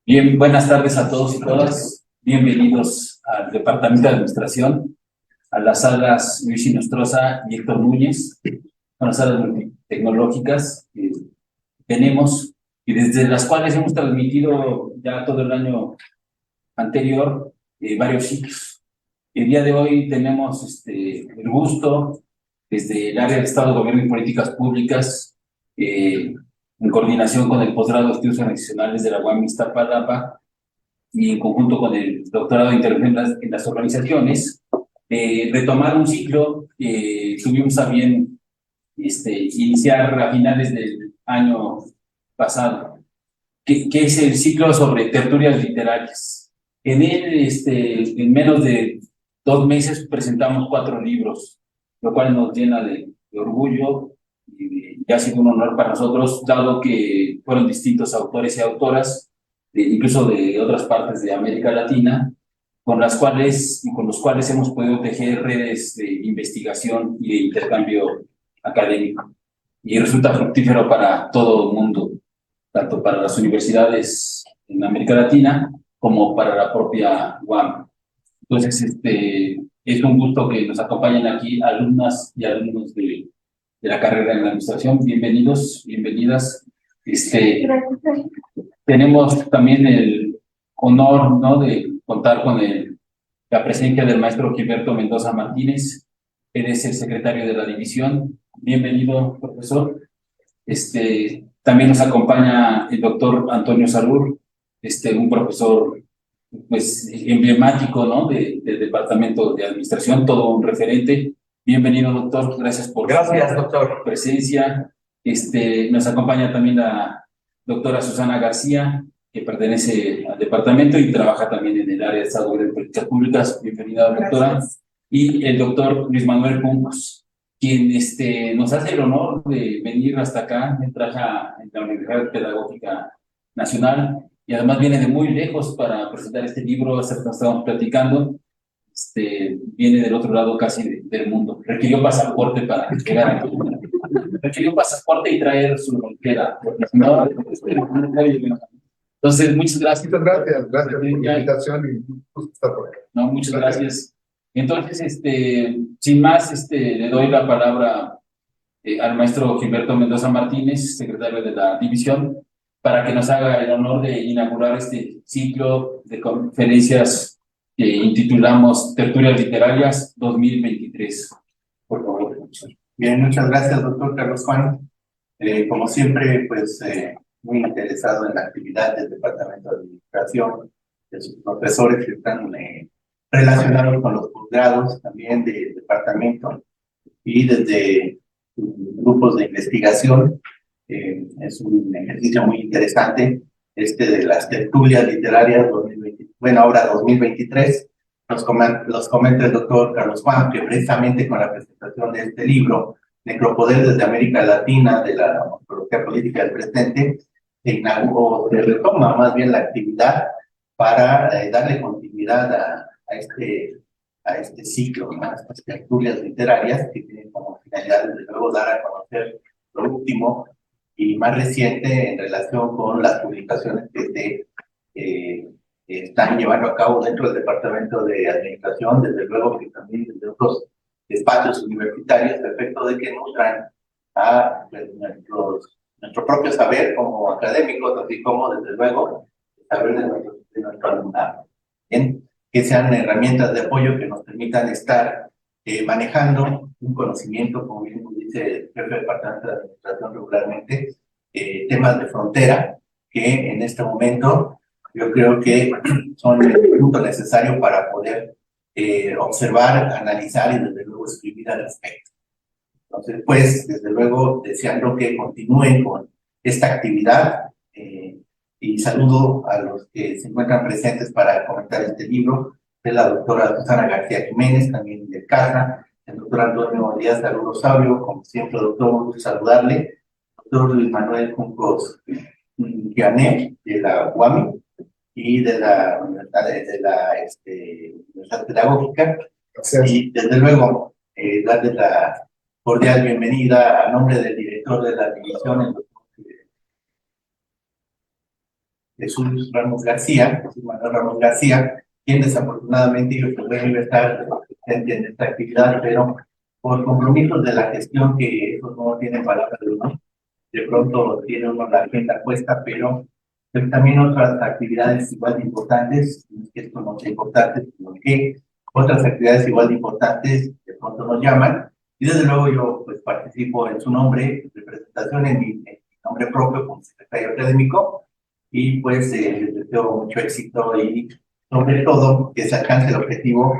Bien, buenas tardes a todos y todas. Bienvenidos al Departamento de Administración, a las salas Luis Nostroza y Héctor Núñez, a las salas tecnológicas que tenemos y desde las cuales hemos transmitido ya todo el año anterior varios ciclos. El día de hoy tenemos el gusto, desde el área de Estado, Gobierno y Políticas Públicas, en coordinación con el posgrado de Estudios Adicionales de la UAM Iztapalapa, y en conjunto con el doctorado de intervención en las organizaciones, retomar un ciclo que tuvimos a bien iniciar a finales del año pasado, que es el ciclo sobre tertulias literarias. En él, en menos de 2 meses, presentamos 4 libros, lo cual nos llena de orgullo y ha sido un honor para nosotros, dado que fueron distintos autores y autoras, incluso de otras partes de América Latina, con los cuales hemos podido tejer redes de investigación y de intercambio académico. Y resulta fructífero para todo el mundo, tanto para las universidades en América Latina como para la propia UAM. Entonces, es un gusto que nos acompañen aquí alumnas y alumnos de la carrera en la administración. Bienvenidos, bienvenidas. Tenemos también el honor, ¿no?, de contar con la presencia del maestro Gilberto Mendoza Martínez. Él es el secretario de la división. Bienvenido, profesor. También nos acompaña el doctor Antonio Salur, un profesor pues emblemático, ¿no?, del Departamento de Administración, todo un referente. Bienvenido, doctor. Gracias por su presencia. Nos acompaña también la doctora Susana García, que pertenece al departamento y trabaja también en el área de Estado de Políticas Públicas. Bienvenida, doctora. Gracias. Y el doctor Luis Manuel Puncos, quien nos hace el honor de venir hasta acá. Él trabaja en la Universidad Pedagógica Nacional y además viene de muy lejos para presentar este libro, hasta que estamos platicando. Viene del otro lado casi del mundo. Requirió pasaporte para llegar aquí. Requirió pasaporte y traer su lonchera. Entonces, muchas gracias. Muchas gracias, gracias por la invitación y gusto estar por aquí. No, muchas gracias. Entonces, sin más, le doy la palabra al maestro Gilberto Mendoza Martínez, secretario de la división, para que nos haga el honor de inaugurar este ciclo de conferencias que intitulamos Tertulias Literarias 2023. Por favor, profesor. Bien, muchas gracias, doctor Carlos Juan. Como siempre, pues muy interesado en la actividad del Departamento de Administración, de sus profesores que están relacionados con los posgrados también del departamento y desde grupos de investigación. Es un ejercicio muy interesante de las tertulias literarias 2020, bueno, ahora 2023. Los comenta el doctor Carlos Juan, que precisamente con la presentación de este libro, Necropoder desde América Latina, de la ontología política del presente, se retoma más bien la actividad para darle continuidad a este ciclo, ¿no?, a estas tertulias literarias que tienen como finalidad, desde luego, dar a conocer lo último y más reciente en relación con las publicaciones que están llevando a cabo dentro del Departamento de Administración, desde luego que también desde otros espacios universitarios, a efecto de que nutran a nuestro propio saber como académicos, así como, desde luego, el saber de nuestro alumnado. Bien, que sean herramientas de apoyo que nos permitan estar manejando un conocimiento, como bien dice el jefe del Departamento de Administración regularmente, temas de frontera, que en este momento yo creo que son el punto necesario para poder observar, analizar y desde luego escribir al respecto. Entonces, pues, desde luego, deseando que continúen con esta actividad y saludo a los que se encuentran presentes para comentar este libro, de la doctora Susana García Jiménez, también del CASA, el doctor Antonio Díaz de Arurosaurio, como siempre, doctor, un gusto saludarle, doctor Luis Manuel Juncos Giané, de la UAMI, y de la Universidad Pedagógica. Gracias. Y desde luego, darle la cordial bienvenida a nombre del director de la división, el doctor Jesús Ramos García, Jesús Manuel Ramos García, quien desafortunadamente yo no iba a estar presente en esta actividad, pero por compromisos de la gestión que esos no tienen palabra de uno, de pronto tiene uno la agenda puesta, pero también otras actividades igual de importantes, no es que esto no sea importante, sino que otras actividades igual de importantes de pronto nos llaman, y desde luego yo pues participo en su nombre, representación en mi nombre propio como secretario académico, y pues les deseo mucho éxito y sobre todo que se alcance el objetivo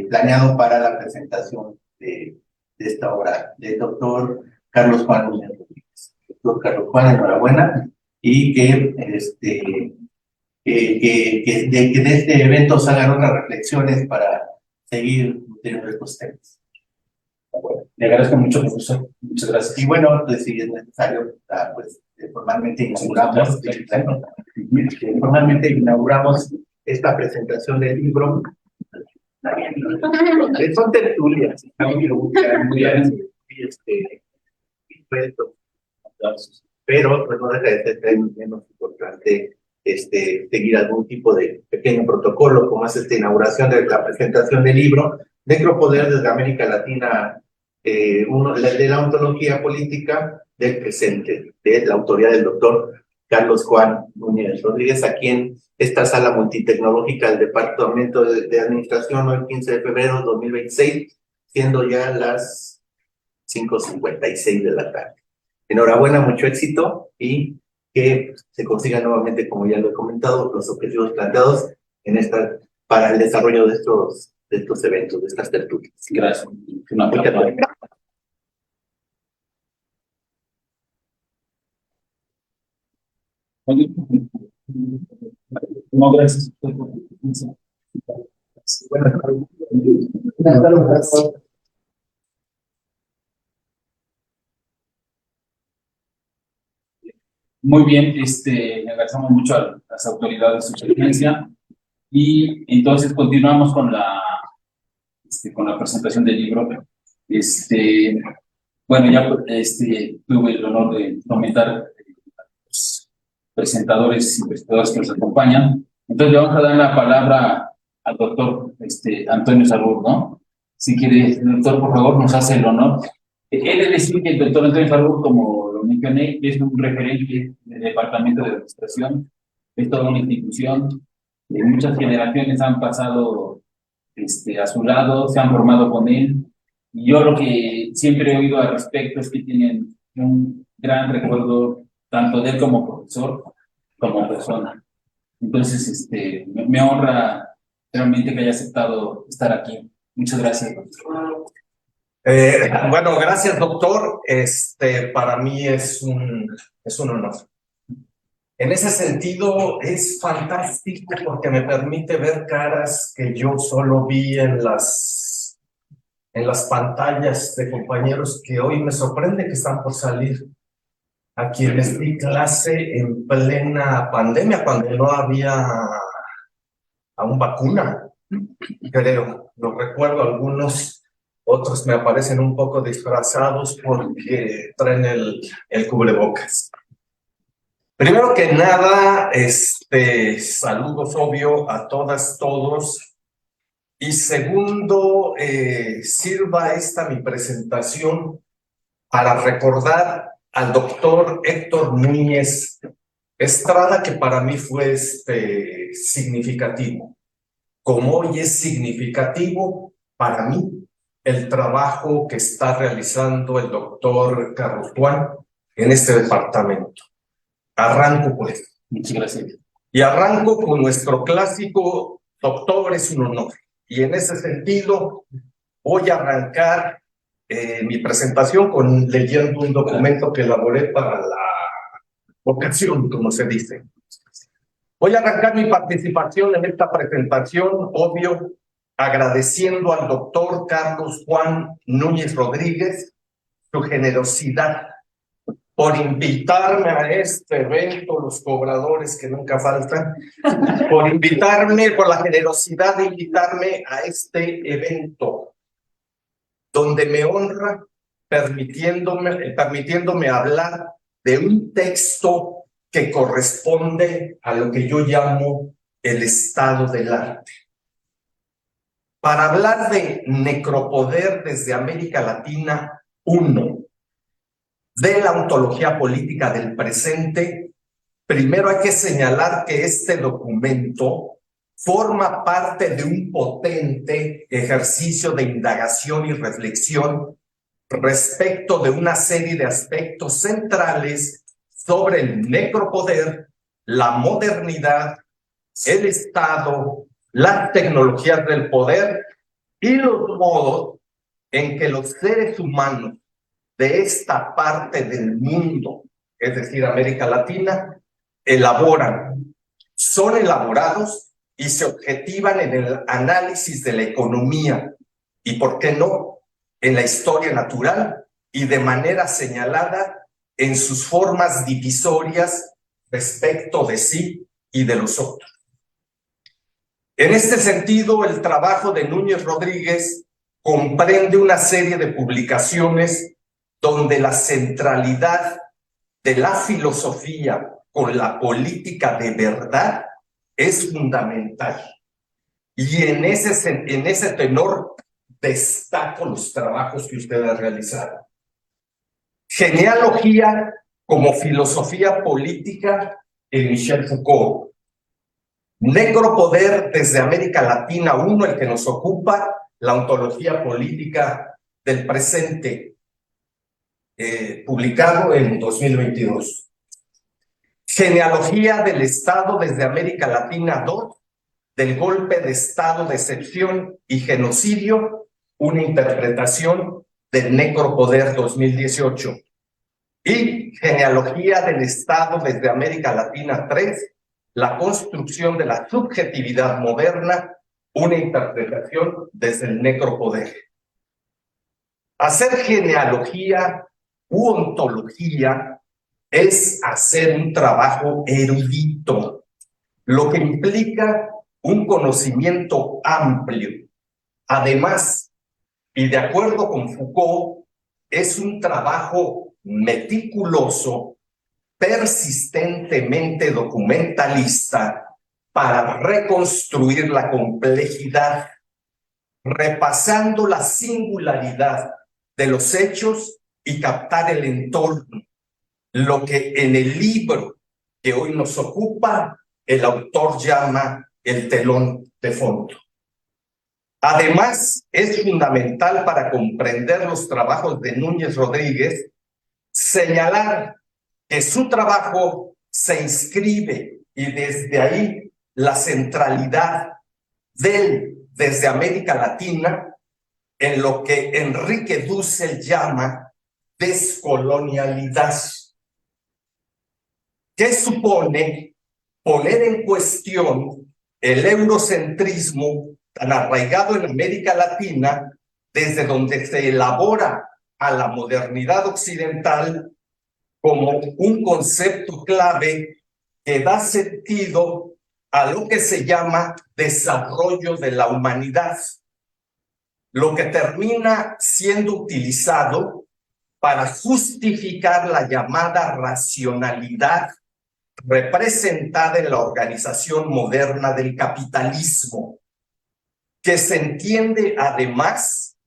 planeado para la presentación de esta obra del doctor Carlos Juan Núñez Rodríguez. Doctor Carlos Juan, enhorabuena, y que de este evento salgan otras reflexiones para seguir teniendo estos temas. Bueno, le agradezco mucho, profesor. Muchas gracias. Y bueno, pues si es necesario, pues formalmente inauguramos esta presentación del libro. Son tertulias, pero pues no deja de ser menos importante seguir algún tipo de pequeño protocolo, como es esta inauguración de la presentación del libro Necropoder desde América Latina, de la ontología política del presente, de la autoría del doctor Carlos Juan Núñez Rodríguez, aquí en esta sala multitecnológica del Departamento de Administración, hoy 15 de febrero de 2026, siendo ya las 5:56 de la tarde. Enhorabuena, mucho éxito y que se consigan nuevamente, como ya lo he comentado, los objetivos planteados para el desarrollo de estos eventos, de estas tertulias. Gracias. Muchas gracias. No, gracias. Buenas tardes. Muy bien, le agradecemos mucho a las autoridades de su presencia y entonces continuamos con la presentación del libro. Bueno, ya tuve el honor de comentar los presentadores y presentadores que nos acompañan. Entonces le vamos a dar la palabra al doctor Antonio Sarbur, ¿no? Si quiere, doctor, por favor, nos hace el honor. He de decir que el doctor Antonio Sarbur, como lo mencioné, es un referente del Departamento de Administración, es toda una institución, muchas generaciones han pasado a su lado, se han formado con él, y yo lo que siempre he oído al respecto es que tienen un gran recuerdo tanto de él como profesor, como persona. Entonces, me honra realmente que haya aceptado estar aquí. Muchas gracias, doctor. Bueno, gracias, doctor. Para mí es un honor. En ese sentido, es fantástico porque me permite ver caras que yo solo vi en las pantallas de compañeros que hoy me sorprende que están por salir, a quienes di clase en plena pandemia, cuando no había aún vacuna, creo. Lo recuerdo, algunos, otros me aparecen un poco disfrazados porque traen el cubrebocas. Primero que nada, saludos obvio a todas, todos. Y segundo, sirva esta mi presentación para recordar al doctor Héctor Núñez Estrada, que para mí fue significativo. Como hoy es significativo para mí el trabajo que está realizando el doctor Carlos Juan en este departamento. Arranco por eso. Muchas gracias. Y arranco con nuestro clásico doctor, es un honor. Y en ese sentido voy a arrancar mi presentación leyendo un documento que elaboré para la ocasión, como se dice. Voy a arrancar mi participación en esta presentación, obvio, agradeciendo al doctor Carlos Juan Núñez Rodríguez su generosidad por invitarme a este evento, los cobradores que nunca faltan, por la generosidad de invitarme a este evento, donde me honra permitiéndome hablar de un texto que corresponde a lo que yo llamo el estado del arte. Para hablar de necropoder desde América Latina, uno, de la ontología política del presente, primero hay que señalar que este documento forma parte de un potente ejercicio de indagación y reflexión respecto de una serie de aspectos centrales sobre el necropoder, la modernidad, el Estado, las tecnologías del poder y los modos en que los seres humanos de esta parte del mundo, es decir, América Latina, son elaborados y se objetivan en el análisis de la economía y, ¿por qué no?, en la historia natural y de manera señalada en sus formas divisorias respecto de sí y de los otros. En este sentido, el trabajo de Núñez Rodríguez comprende una serie de publicaciones donde la centralidad de la filosofía con la política de verdad es fundamental. Y en ese tenor destaco los trabajos que usted ha realizado. Genealogía como filosofía política en Michel Foucault. Necropoder desde América Latina, uno, el que nos ocupa, la ontología política del presente, publicado en 2022. Genealogía del Estado desde América Latina 2, del golpe de Estado de excepción y genocidio, una interpretación del necropoder 2018. Y Genealogía del Estado desde América Latina 3, la construcción de la subjetividad moderna, una interpretación desde el necropoder. Hacer genealogía u ontología es hacer un trabajo erudito, lo que implica un conocimiento amplio. Además, y de acuerdo con Foucault, es un trabajo meticuloso, persistentemente documentalista, para reconstruir la complejidad, repasando la singularidad de los hechos y captar el entorno, lo que en el libro que hoy nos ocupa el autor llama el telón de fondo. Además, es fundamental para comprender los trabajos de Núñez Rodríguez señalar que su trabajo se inscribe y desde ahí la centralidad desde América Latina en lo que Enrique Dussel llama descolonialidad, que supone poner en cuestión el eurocentrismo tan arraigado en América Latina, desde donde se elabora a la modernidad occidental como un concepto clave que da sentido a lo que se llama desarrollo de la humanidad, lo que termina siendo utilizado para justificar la llamada racionalidad representada en la organización moderna del capitalismo, que se entiende además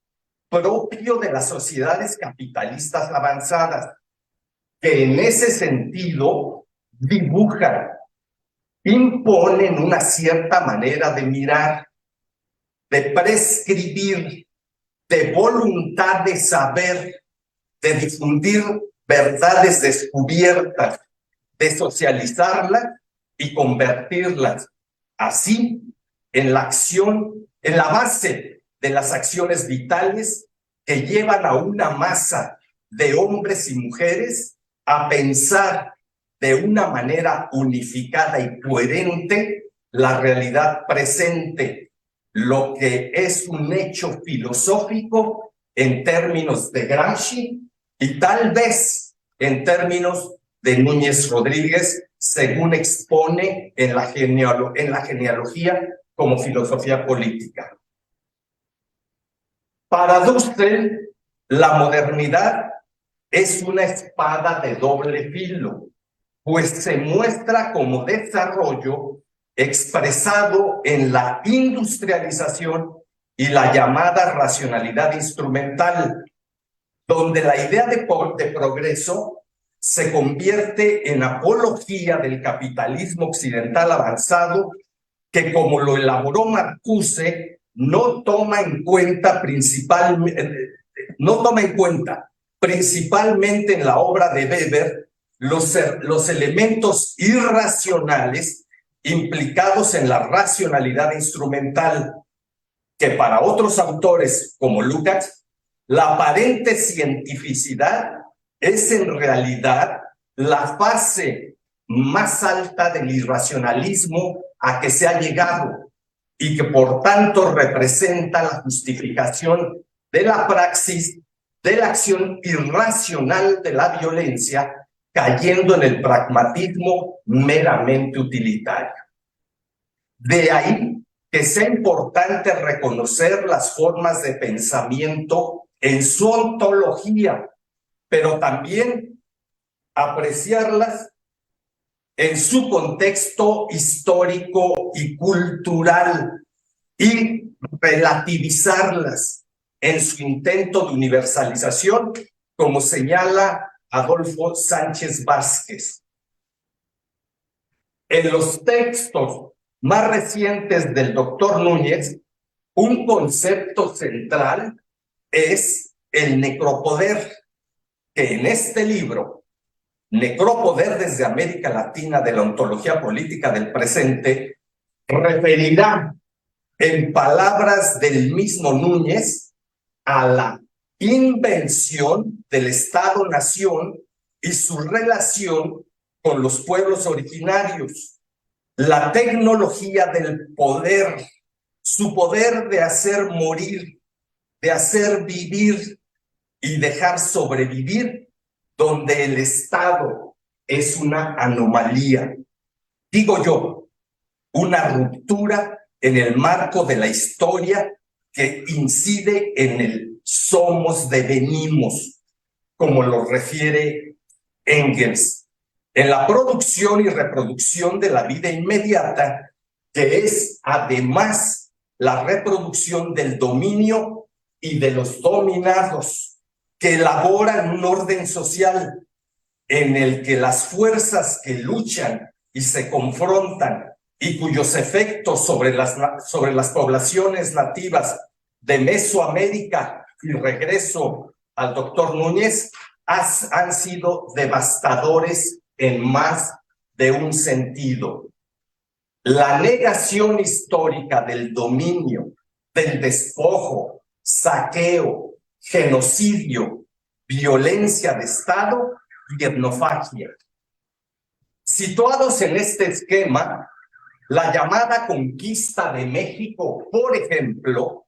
propio de las sociedades capitalistas avanzadas, que en ese sentido dibujan, imponen una cierta manera de mirar, de prescribir, de voluntad de saber, de difundir verdades descubiertas, de socializarlas y convertirlas así en la acción, en la base de las acciones vitales que llevan a una masa de hombres y mujeres a pensar de una manera unificada y coherente la realidad presente, lo que es un hecho filosófico en términos de Gramsci y tal vez en términos de Núñez Rodríguez, según expone en la genealogía como filosofía política. Para Dussel, la modernidad es una espada de doble filo, pues se muestra como desarrollo expresado en la industrialización y la llamada racionalidad instrumental, donde la idea de progreso se convierte en apología del capitalismo occidental avanzado que, como lo elaboró Marcuse, no toma en cuenta principalmente en la obra de Weber los elementos irracionales implicados en la racionalidad instrumental, que para otros autores como Lukács, la aparente cientificidad es en realidad la fase más alta del irracionalismo a que se ha llegado y que por tanto representa la justificación de la praxis de la acción irracional de la violencia, cayendo en el pragmatismo meramente utilitario. De ahí que sea importante reconocer las formas de pensamiento en su ontología, pero también apreciarlas en su contexto histórico y cultural y relativizarlas en su intento de universalización, como señala Adolfo Sánchez Vázquez. En los textos más recientes del doctor Núñez, un concepto central es el necropoder, que en este libro, Necropoder desde América Latina de la ontología política del presente, referirá, en palabras del mismo Núñez, a la invención del Estado-nación y su relación con los pueblos originarios, la tecnología del poder, su poder de hacer morir, de hacer vivir y dejar sobrevivir, donde el Estado es una anomalía. Digo yo, una ruptura en el marco de la historia que incide en el somos devenimos, como lo refiere Engels, en la producción y reproducción de la vida inmediata, que es además la reproducción del dominio y de los dominados, que elaboran un orden social en el que las fuerzas que luchan y se confrontan y cuyos efectos sobre las poblaciones nativas de Mesoamérica, y regreso al doctor Núñez, han sido devastadores en más de un sentido. La negación histórica del dominio, del despojo, saqueo, genocidio, violencia de Estado y etnofagia. Situados en este esquema, la llamada conquista de México, por ejemplo,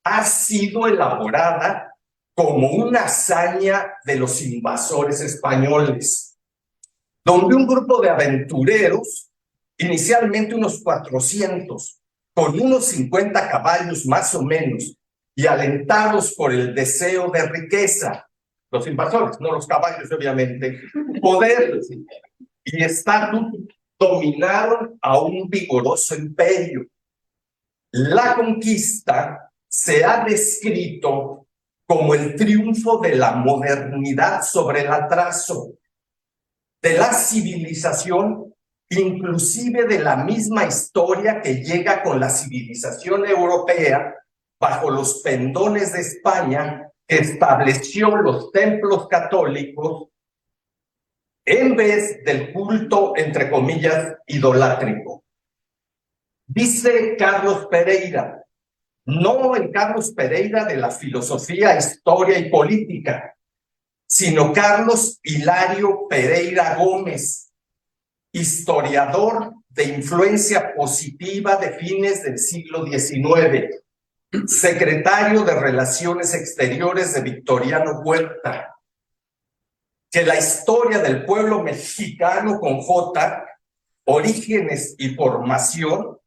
ha sido elaborada como una hazaña de los invasores españoles, donde un grupo de aventureros, inicialmente unos 400, con unos 50 caballos más o menos, y alentados por el deseo de riqueza, los invasores, no los caballos obviamente, poder y estatus, dominaron a un vigoroso imperio. La conquista se ha descrito como el triunfo de la modernidad sobre el atraso, de la civilización, inclusive de la misma historia que llega con la civilización europea bajo los pendones de España, que estableció los templos católicos en vez del culto, entre comillas, idolátrico. Dice Carlos Pereira, no el Carlos Pereira de la filosofía, historia y política, sino Carlos Hilario Pereira Gómez, historiador de influencia positiva de fines del siglo XIX, secretario de Relaciones Exteriores de Victoriano Huerta, que la historia del pueblo mexicano con J, orígenes y formación,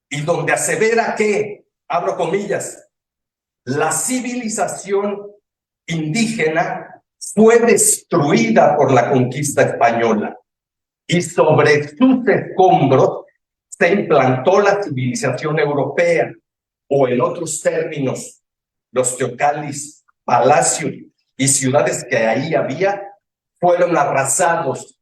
y donde asevera que, abro comillas, la civilización indígena fue destruida por la conquista española y sobre sus escombros se implantó la civilización europea, o en otros términos, los teocalis, palacios y ciudades que ahí había fueron arrasados,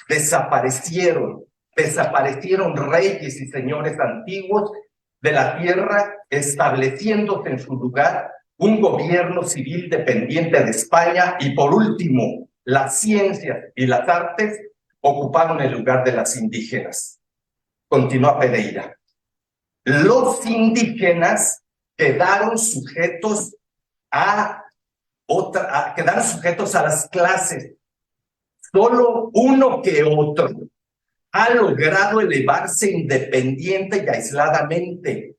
desaparecieron reyes y señores antiguos de la tierra, estableciéndose en su lugar un gobierno civil dependiente de España, y por último, las ciencias y las artes ocuparon el lugar de las indígenas. Continúa Pereira. Los indígenas quedaron sujetos a las clases. Solo uno que otro ha logrado elevarse independiente y aisladamente,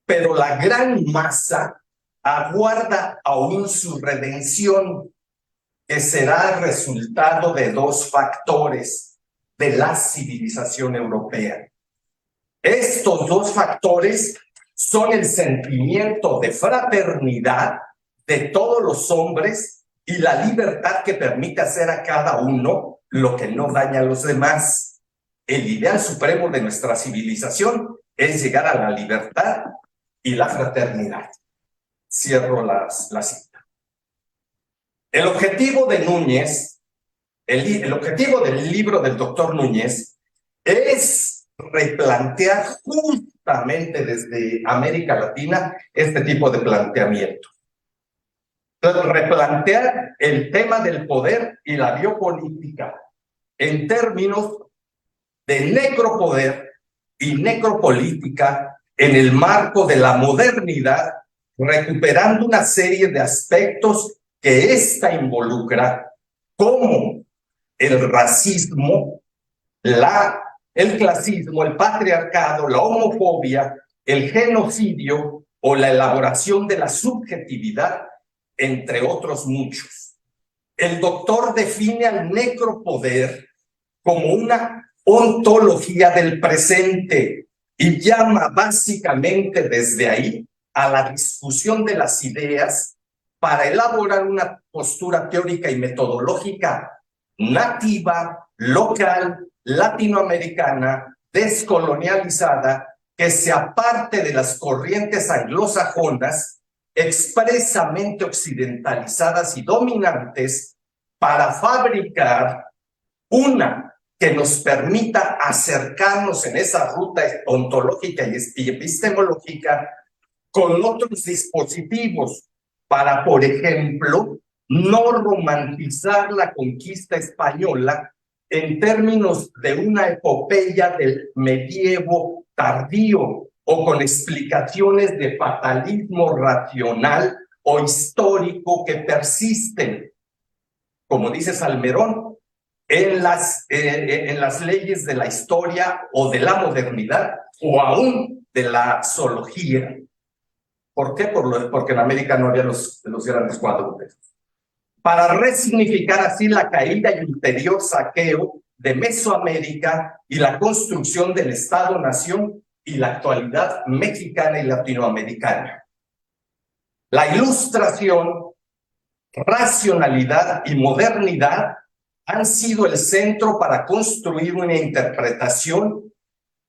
pero la gran masa aguarda aún su redención, que será el resultado de dos factores de la civilización europea. Estos dos factores son el sentimiento de fraternidad de todos los hombres y la libertad que permite hacer a cada uno lo que no daña a los demás. El ideal supremo de nuestra civilización es llegar a la libertad y la fraternidad. Cierro la cita. El objetivo de Núñez, el objetivo del libro del doctor Núñez es replantear justamente desde América Latina este tipo de planteamiento. Entonces, replantear el tema del poder y la biopolítica en términos de necropoder y necropolítica en el marco de la modernidad, recuperando una serie de aspectos que ésta involucra, como el racismo, el clasismo, el patriarcado, la homofobia, el genocidio o la elaboración de la subjetividad, entre otros muchos. El doctor define al necropoder como una ontología del presente y llama básicamente desde ahí a la discusión de las ideas para elaborar una postura teórica y metodológica nativa, local, latinoamericana, descolonializada, que se aparte de las corrientes anglosajonas expresamente occidentalizadas y dominantes, para fabricar una que nos permita acercarnos en esa ruta ontológica y epistemológica con otros dispositivos para, por ejemplo, no romantizar la conquista española en términos de una epopeya del medievo tardío o con explicaciones de fatalismo racional o histórico que persisten, como dice Salmerón, en las leyes de la historia o de la modernidad o aún de la zoología. ¿Por qué? Porque en América no había los grandes cuadrúpedos. Para resignificar así la caída y ulterior saqueo de Mesoamérica y la construcción del Estado-Nación y la actualidad mexicana y latinoamericana. La Ilustración, racionalidad y modernidad han sido el centro para construir una interpretación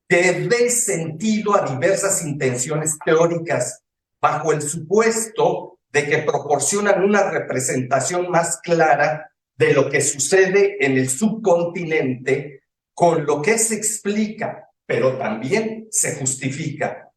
que dé sentido a diversas intenciones teóricas, bajo el supuesto de que proporcionan una representación más clara de lo que sucede en el subcontinente, con lo que se explica, pero también se justifica.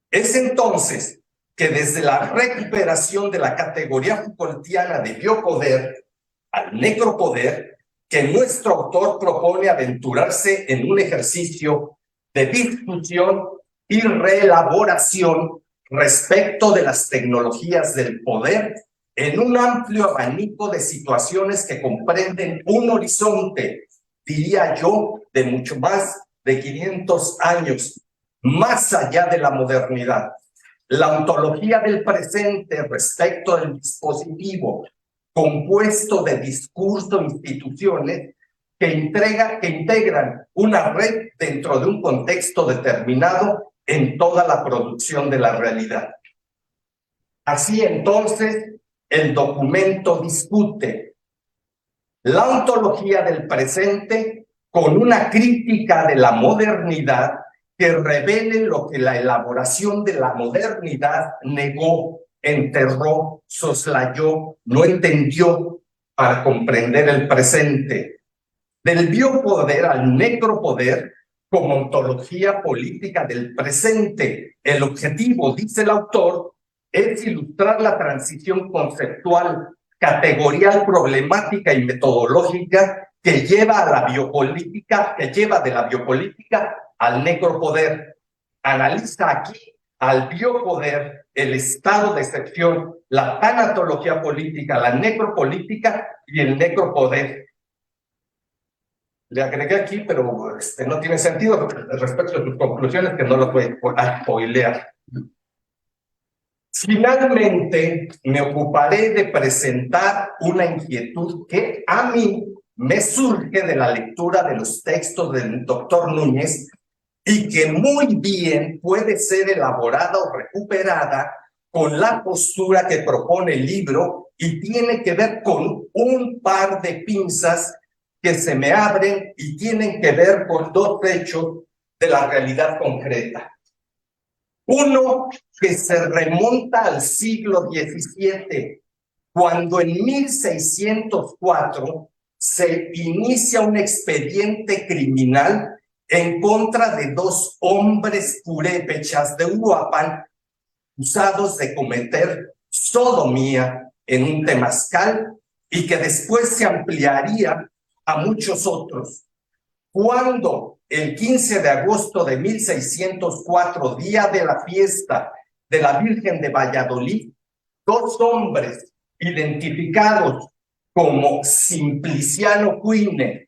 Es entonces que desde la recuperación de la categoría Foucaultiana de biopoder al necropoder, que nuestro autor propone aventurarse en un ejercicio de discusión y reelaboración respecto de las tecnologías del poder en un amplio abanico de situaciones que comprenden un horizonte, diría yo, de mucho más de 500 años, más allá de la modernidad. La ontología del presente respecto del dispositivo compuesto de discurso e instituciones que integran una red dentro de un contexto determinado en toda la producción de la realidad. Así entonces, el documento discute la ontología del presente con una crítica de la modernidad que revele lo que la elaboración de la modernidad negó, enterró, soslayó, no entendió para comprender el presente. Del biopoder al necropoder como ontología política del presente. El objetivo, dice el autor, es ilustrar la transición conceptual, categorial, problemática y metodológica que lleva a la biopolítica, que lleva de la biopolítica al necropoder. Analiza aquí al biopoder, el estado de excepción, la tanatología política, la necropolítica y el necropoder. Le agregué aquí, pero no tiene sentido respecto a sus conclusiones, que no lo voy a spoilear. Finalmente, me ocuparé de presentar una inquietud que a mí me surge de la lectura de los textos del doctor Núñez y que muy bien puede ser elaborada o recuperada con la postura que propone el libro y tiene que ver con un par de pinzas que se me abren y tienen que ver con dos hechos de la realidad concreta. Uno que se remonta al siglo XVII, cuando en 1604 se inicia un expediente criminal en contra de dos hombres purépechas de Uruapan acusados de cometer sodomía en un temazcal y que después se ampliaría a muchos otros. Cuando el 15 de agosto de 1604, día de la fiesta de la Virgen de Valladolid, dos hombres identificados como Simpliciano Cuine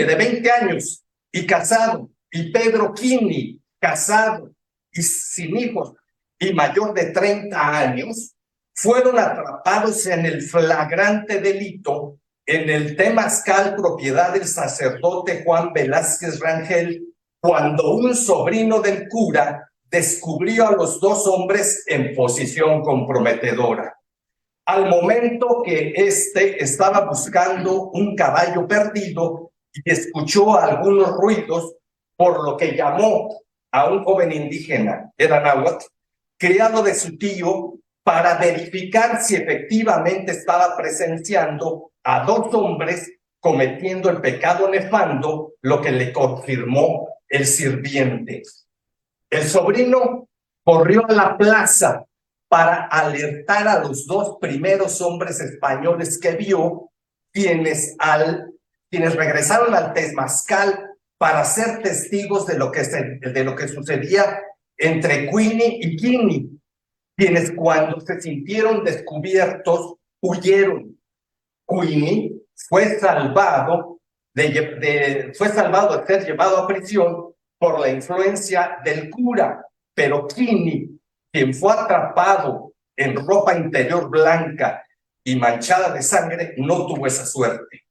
de 20 años y casado, y Pedro Quini, casado y sin hijos y mayor de 30 años, fueron atrapados en el flagrante delito en el temazcal propiedad del sacerdote Juan Velázquez Rangel, cuando un sobrino del cura descubrió a los dos hombres en posición comprometedora. Al momento que éste estaba buscando un caballo perdido y escuchó algunos ruidos, por lo que llamó a un joven indígena, era náhuatl, criado de su tío, para verificar si efectivamente estaba presenciando a dos hombres cometiendo el pecado nefando, lo que le confirmó el sirviente. El sobrino corrió a la plaza para alertar a los dos primeros hombres españoles que vio, quienes regresaron al temazcal para ser testigos de lo que sucedía entre Quini y Quini, quienes cuando se sintieron descubiertos huyeron. Quini fue salvado de ser llevado a prisión por la influencia del cura, pero Quini, quien fue atrapado en ropa interior blanca y manchada de sangre, no tuvo esa suerte.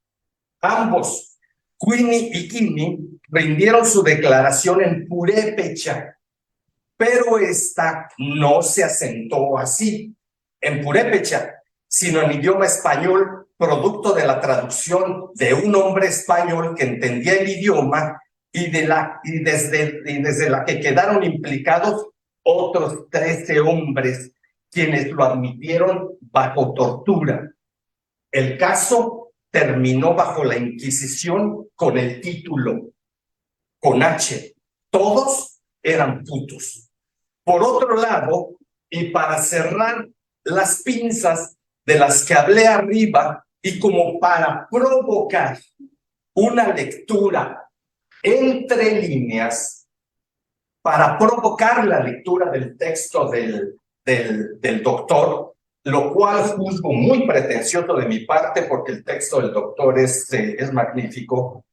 Ambos, Quini y Quini, rindieron su declaración en purépecha, pero esta no se asentó así en purépecha, sino en idioma español, producto de la traducción de un hombre español que entendía el idioma y desde la que quedaron implicados otros 13 hombres, quienes lo admitieron bajo tortura. El caso terminó bajo la Inquisición con el título, con H, todos eran putos. Por otro lado, y para cerrar las pinzas de las que hablé arriba, y como para provocar una lectura entre líneas, para provocar la lectura del texto del doctor, lo cual juzgo muy pretencioso de mi parte porque el texto del doctor es magnífico,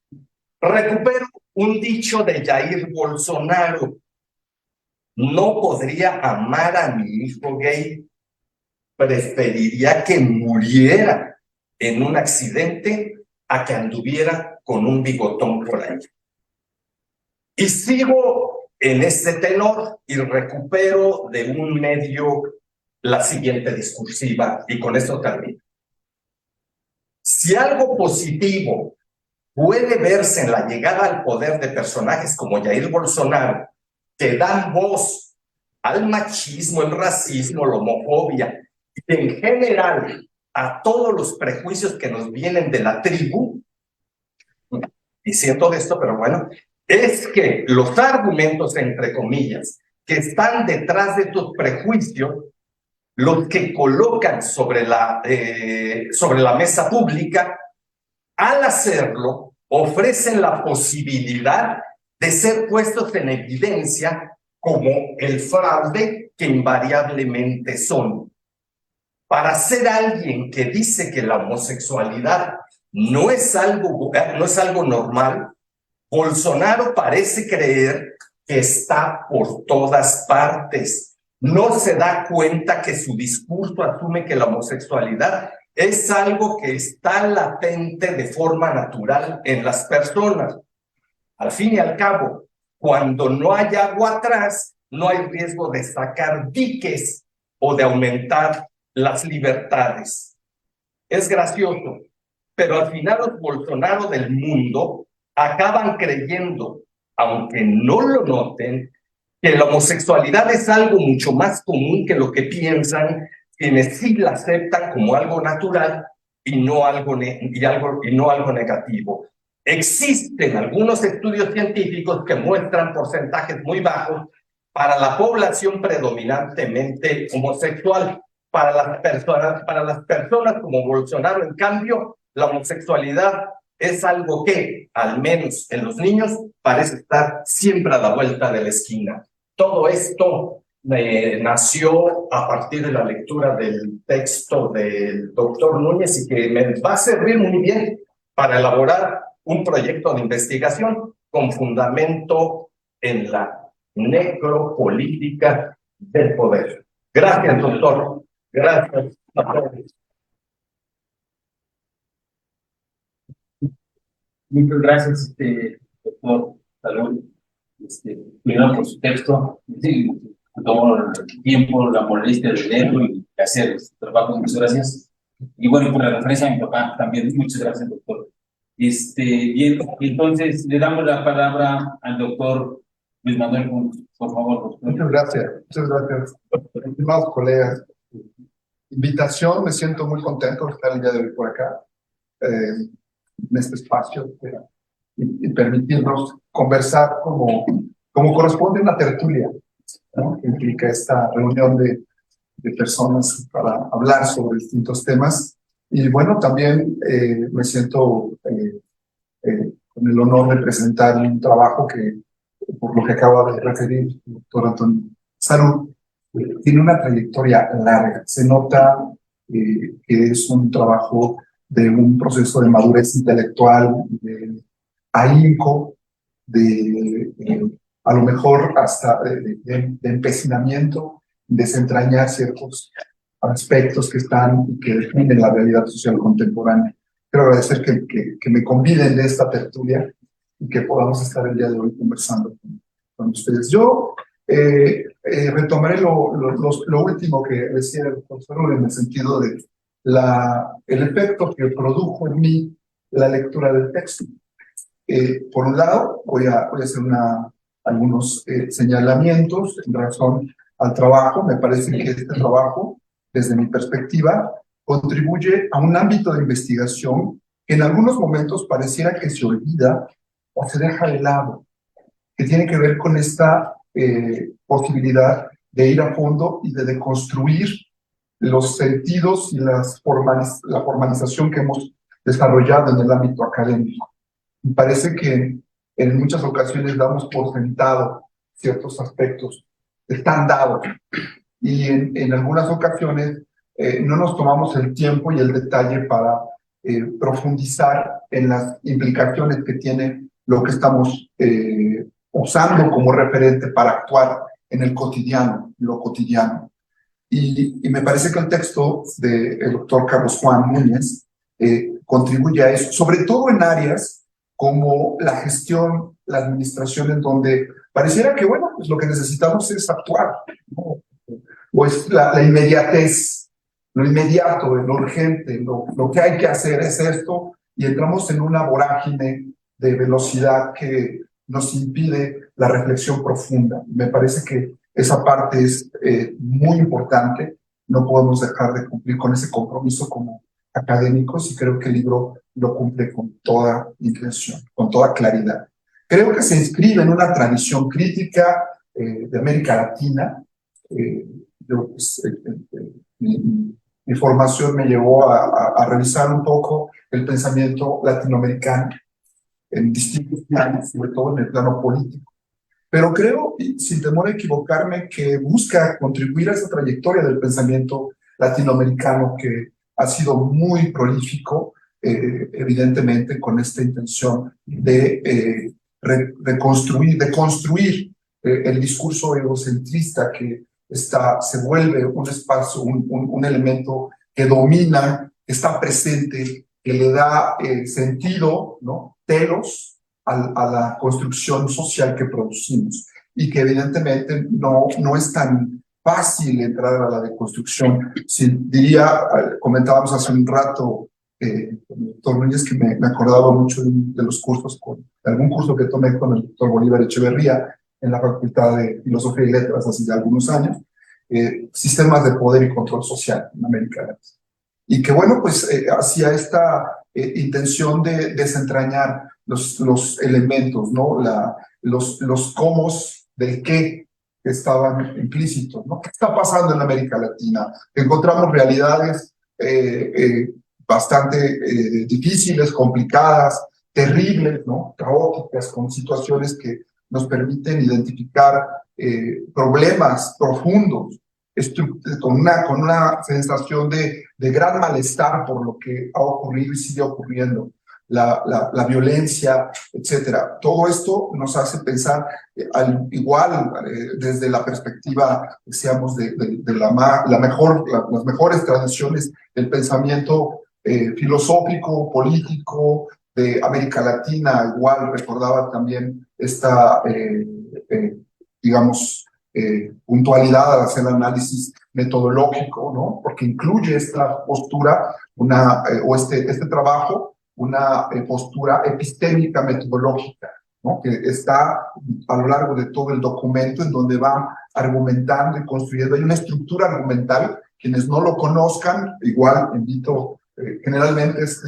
recupero un dicho de Jair Bolsonaro: no podría amar a mi hijo gay, preferiría que muriera en un accidente a que anduviera con un bigotón por ahí. Y sigo en este tenor y recupero de un medio la siguiente discursiva, y con esto termino. Si algo positivo puede verse en la llegada al poder de personajes como Jair Bolsonaro, que dan voz al machismo, el racismo, la homofobia, y en general a todos los prejuicios que nos vienen de la tribu, diciendo esto, pero bueno, es que los argumentos, entre comillas, que están detrás de tus prejuicios, los que colocan sobre la mesa pública, al hacerlo, ofrecen la posibilidad de ser puestos en evidencia como el fraude que invariablemente son. Para ser alguien que dice que la homosexualidad no es algo normal, Bolsonaro parece creer que está por todas partes. No se da cuenta que su discurso asume que la homosexualidad es algo que está latente de forma natural en las personas. Al fin y al cabo, cuando no hay agua atrás, no hay riesgo de sacar diques o de aumentar las libertades. Es gracioso, pero al final los Bolsonaro del mundo acaban creyendo, aunque no lo noten, que la homosexualidad es algo mucho más común que lo que piensan quienes sí la aceptan como algo natural y no algo negativo. Existen algunos estudios científicos que muestran porcentajes muy bajos para la población predominantemente homosexual. Para las personas como Bolsonaro, en cambio, la homosexualidad es algo que, al menos en los niños, parece estar siempre a la vuelta de la esquina. Todo esto nació a partir de la lectura del texto del doctor Núñez y que me va a servir muy bien para elaborar un proyecto de investigación con fundamento en la necropolítica del poder. Gracias, doctor. Gracias a todos. Muchas gracias, doctor Salud, primero por su texto. Sí, tomó el tiempo, la molestia de leerlo y hacer este trabajo. Muchas gracias. Y bueno, por la referencia a mi papá también. Muchas gracias, doctor. Bien, entonces le damos la palabra al doctor Luis Manuel, por favor, doctor. Muchas gracias, estimados colegas. Invitación, me siento muy contento de estar el día de hoy por acá, en este espacio, y permitirnos conversar como corresponde a una tertulia, ¿no? Que implica esta reunión de personas para hablar sobre distintos temas. Y bueno, también me siento con el honor de presentar un trabajo que, por lo que acaba de referir el doctor Antonio Salud, tiene una trayectoria larga. Se nota que es un trabajo de un proceso de madurez intelectual, de ahínco, a lo mejor hasta de empecinamiento, desentrañar ciertos aspectos que están y que definen la realidad social contemporánea. Quiero agradecer que me conviden de esta tertulia y que podamos estar el día de hoy conversando con ustedes. Yo retomaré lo último que decía el profesor en el sentido de el efecto que produjo en mí la lectura del texto. Por un lado, voy a hacer algunos señalamientos en razón al trabajo. Me parece que este trabajo, desde mi perspectiva, contribuye a un ámbito de investigación que en algunos momentos pareciera que se olvida o se deja de lado, que tiene que ver con esta posibilidad de ir a fondo y de deconstruir los sentidos y la formalización que hemos desarrollado en el ámbito académico. Me parece que en muchas ocasiones damos por sentado ciertos aspectos, están dados, y en algunas ocasiones no nos tomamos el tiempo y el detalle para profundizar en las implicaciones que tiene lo que estamos usando como referente para actuar en el cotidiano, lo cotidiano. Y me parece que el texto del doctor Carlos Juan Núñez contribuye a eso, sobre todo en áreas como la gestión, la administración, en donde pareciera que, bueno, pues lo que necesitamos es actuar, ¿no? o es la inmediatez, lo inmediato, lo urgente, lo que hay que hacer es esto, y entramos en una vorágine de velocidad que nos impide la reflexión profunda. Me parece que esa parte es muy importante, no podemos dejar de cumplir con ese compromiso como académicos, y creo que el libro lo cumple con toda intención, con toda claridad. Creo que se inscribe en una tradición crítica de América Latina. Yo, pues, mi formación me llevó a revisar un poco el pensamiento latinoamericano en distintos planos, sobre todo en el plano político. Pero creo, sin temor a equivocarme, que busca contribuir a esa trayectoria del pensamiento latinoamericano que ha sido muy prolífico, evidentemente con esta intención de construir el discurso egocentrista que se vuelve un espacio, un elemento que domina, que está presente, que le da sentido, ¿no? Telos a la construcción social que producimos, y que evidentemente no es tan fácil entrar a la deconstrucción. Comentábamos hace un rato con el doctor Núñez, que me acordaba mucho de los cursos, de algún curso que tomé con el doctor Bolívar Echeverría en la Facultad de Filosofía y Letras hace ya algunos años, sistemas de poder y control social en América Latina. Y que, bueno, pues hacía esta intención de desentrañar los elementos, ¿no? Los cómo del qué que estaban implícitos, ¿no? ¿Qué está pasando en América Latina? Encontramos realidades bastante difíciles, complicadas, terribles, ¿no? Caóticas, con situaciones que nos permiten identificar problemas profundos, con una sensación de gran malestar por lo que ha ocurrido y sigue ocurriendo, la violencia, etcétera. Todo esto nos hace pensar desde la perspectiva, decíamos, de las mejores tradiciones del pensamiento filosófico, político de América Latina. Igual recordaba también esta, digamos, puntualidad al hacer el análisis metodológico, ¿no? Porque incluye esta postura, este trabajo, una postura epistémica metodológica, ¿no? Que está a lo largo de todo el documento, en donde va argumentando y construyendo. Hay una estructura argumental. Quienes no lo conozcan, igual invito, generalmente los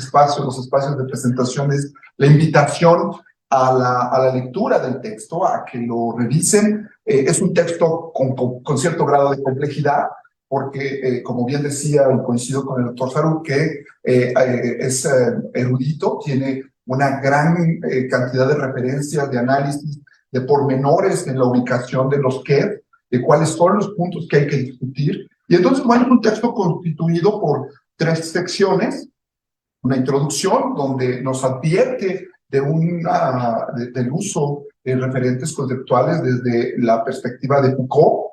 espacios de presentación es la invitación a la lectura del texto, a que lo revisen. Es un texto con cierto grado de complejidad, porque, como bien decía, y coincido con el doctor Saruk, que es erudito, tiene una gran cantidad de referencias, de análisis, de pormenores en la ubicación de los qué, de cuáles son los puntos que hay que discutir. Y entonces, bueno, es un texto constituido por 3 secciones: una introducción donde nos advierte del uso de referentes conceptuales desde la perspectiva de Foucault,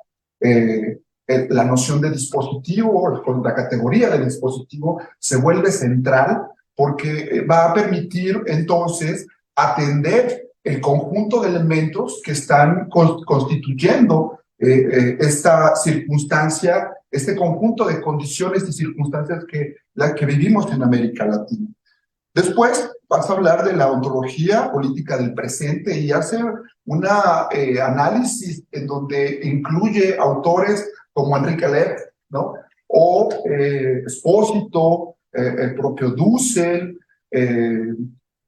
la noción de dispositivo, la categoría de dispositivo se vuelve central, porque va a permitir entonces atender el conjunto de elementos que están constituyendo esta circunstancia, este conjunto de condiciones y circunstancias que vivimos en América Latina. Después vas a hablar de la ontología política del presente y hacer un análisis en donde incluye autores como Enrique Left, ¿no? O Espósito, el propio Dussel,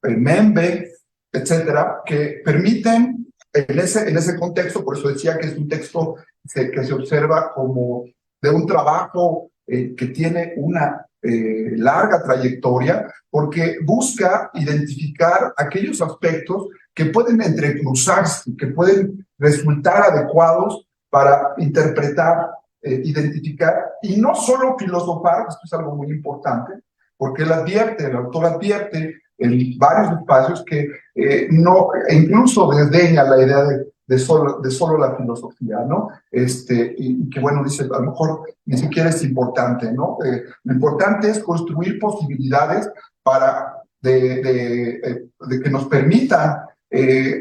Membe, etcétera, que permiten en ese contexto. Por eso decía que es un texto que se observa como de un trabajo que tiene una larga trayectoria, porque busca identificar aquellos aspectos que pueden entrecruzarse, que pueden resultar adecuados para interpretar, identificar, y no solo filosofar. Esto es algo muy importante, porque el autor advierte en varios espacios que incluso desdeña la idea de solo la filosofía, ¿no? Y que, bueno, dice, a lo mejor ni siquiera es importante, ¿no? Lo importante es construir posibilidades de que nos permitan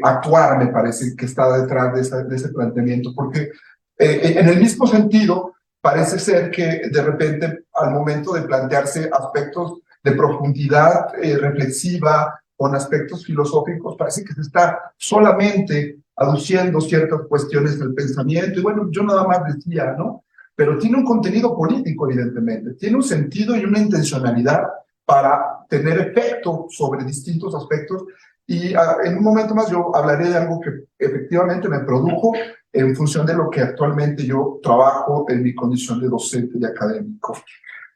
actuar. Me parece que está detrás de ese planteamiento, porque en el mismo sentido parece ser que de repente al momento de plantearse aspectos de profundidad reflexiva con aspectos filosóficos, parece que se está solamente aduciendo ciertas cuestiones del pensamiento. Y bueno, yo nada más decía, ¿no? Pero tiene un contenido político, evidentemente, tiene un sentido y una intencionalidad para tener efecto sobre distintos aspectos. Y en un momento más yo hablaré de algo que efectivamente me produjo en función de lo que actualmente yo trabajo en mi condición de docente y académico.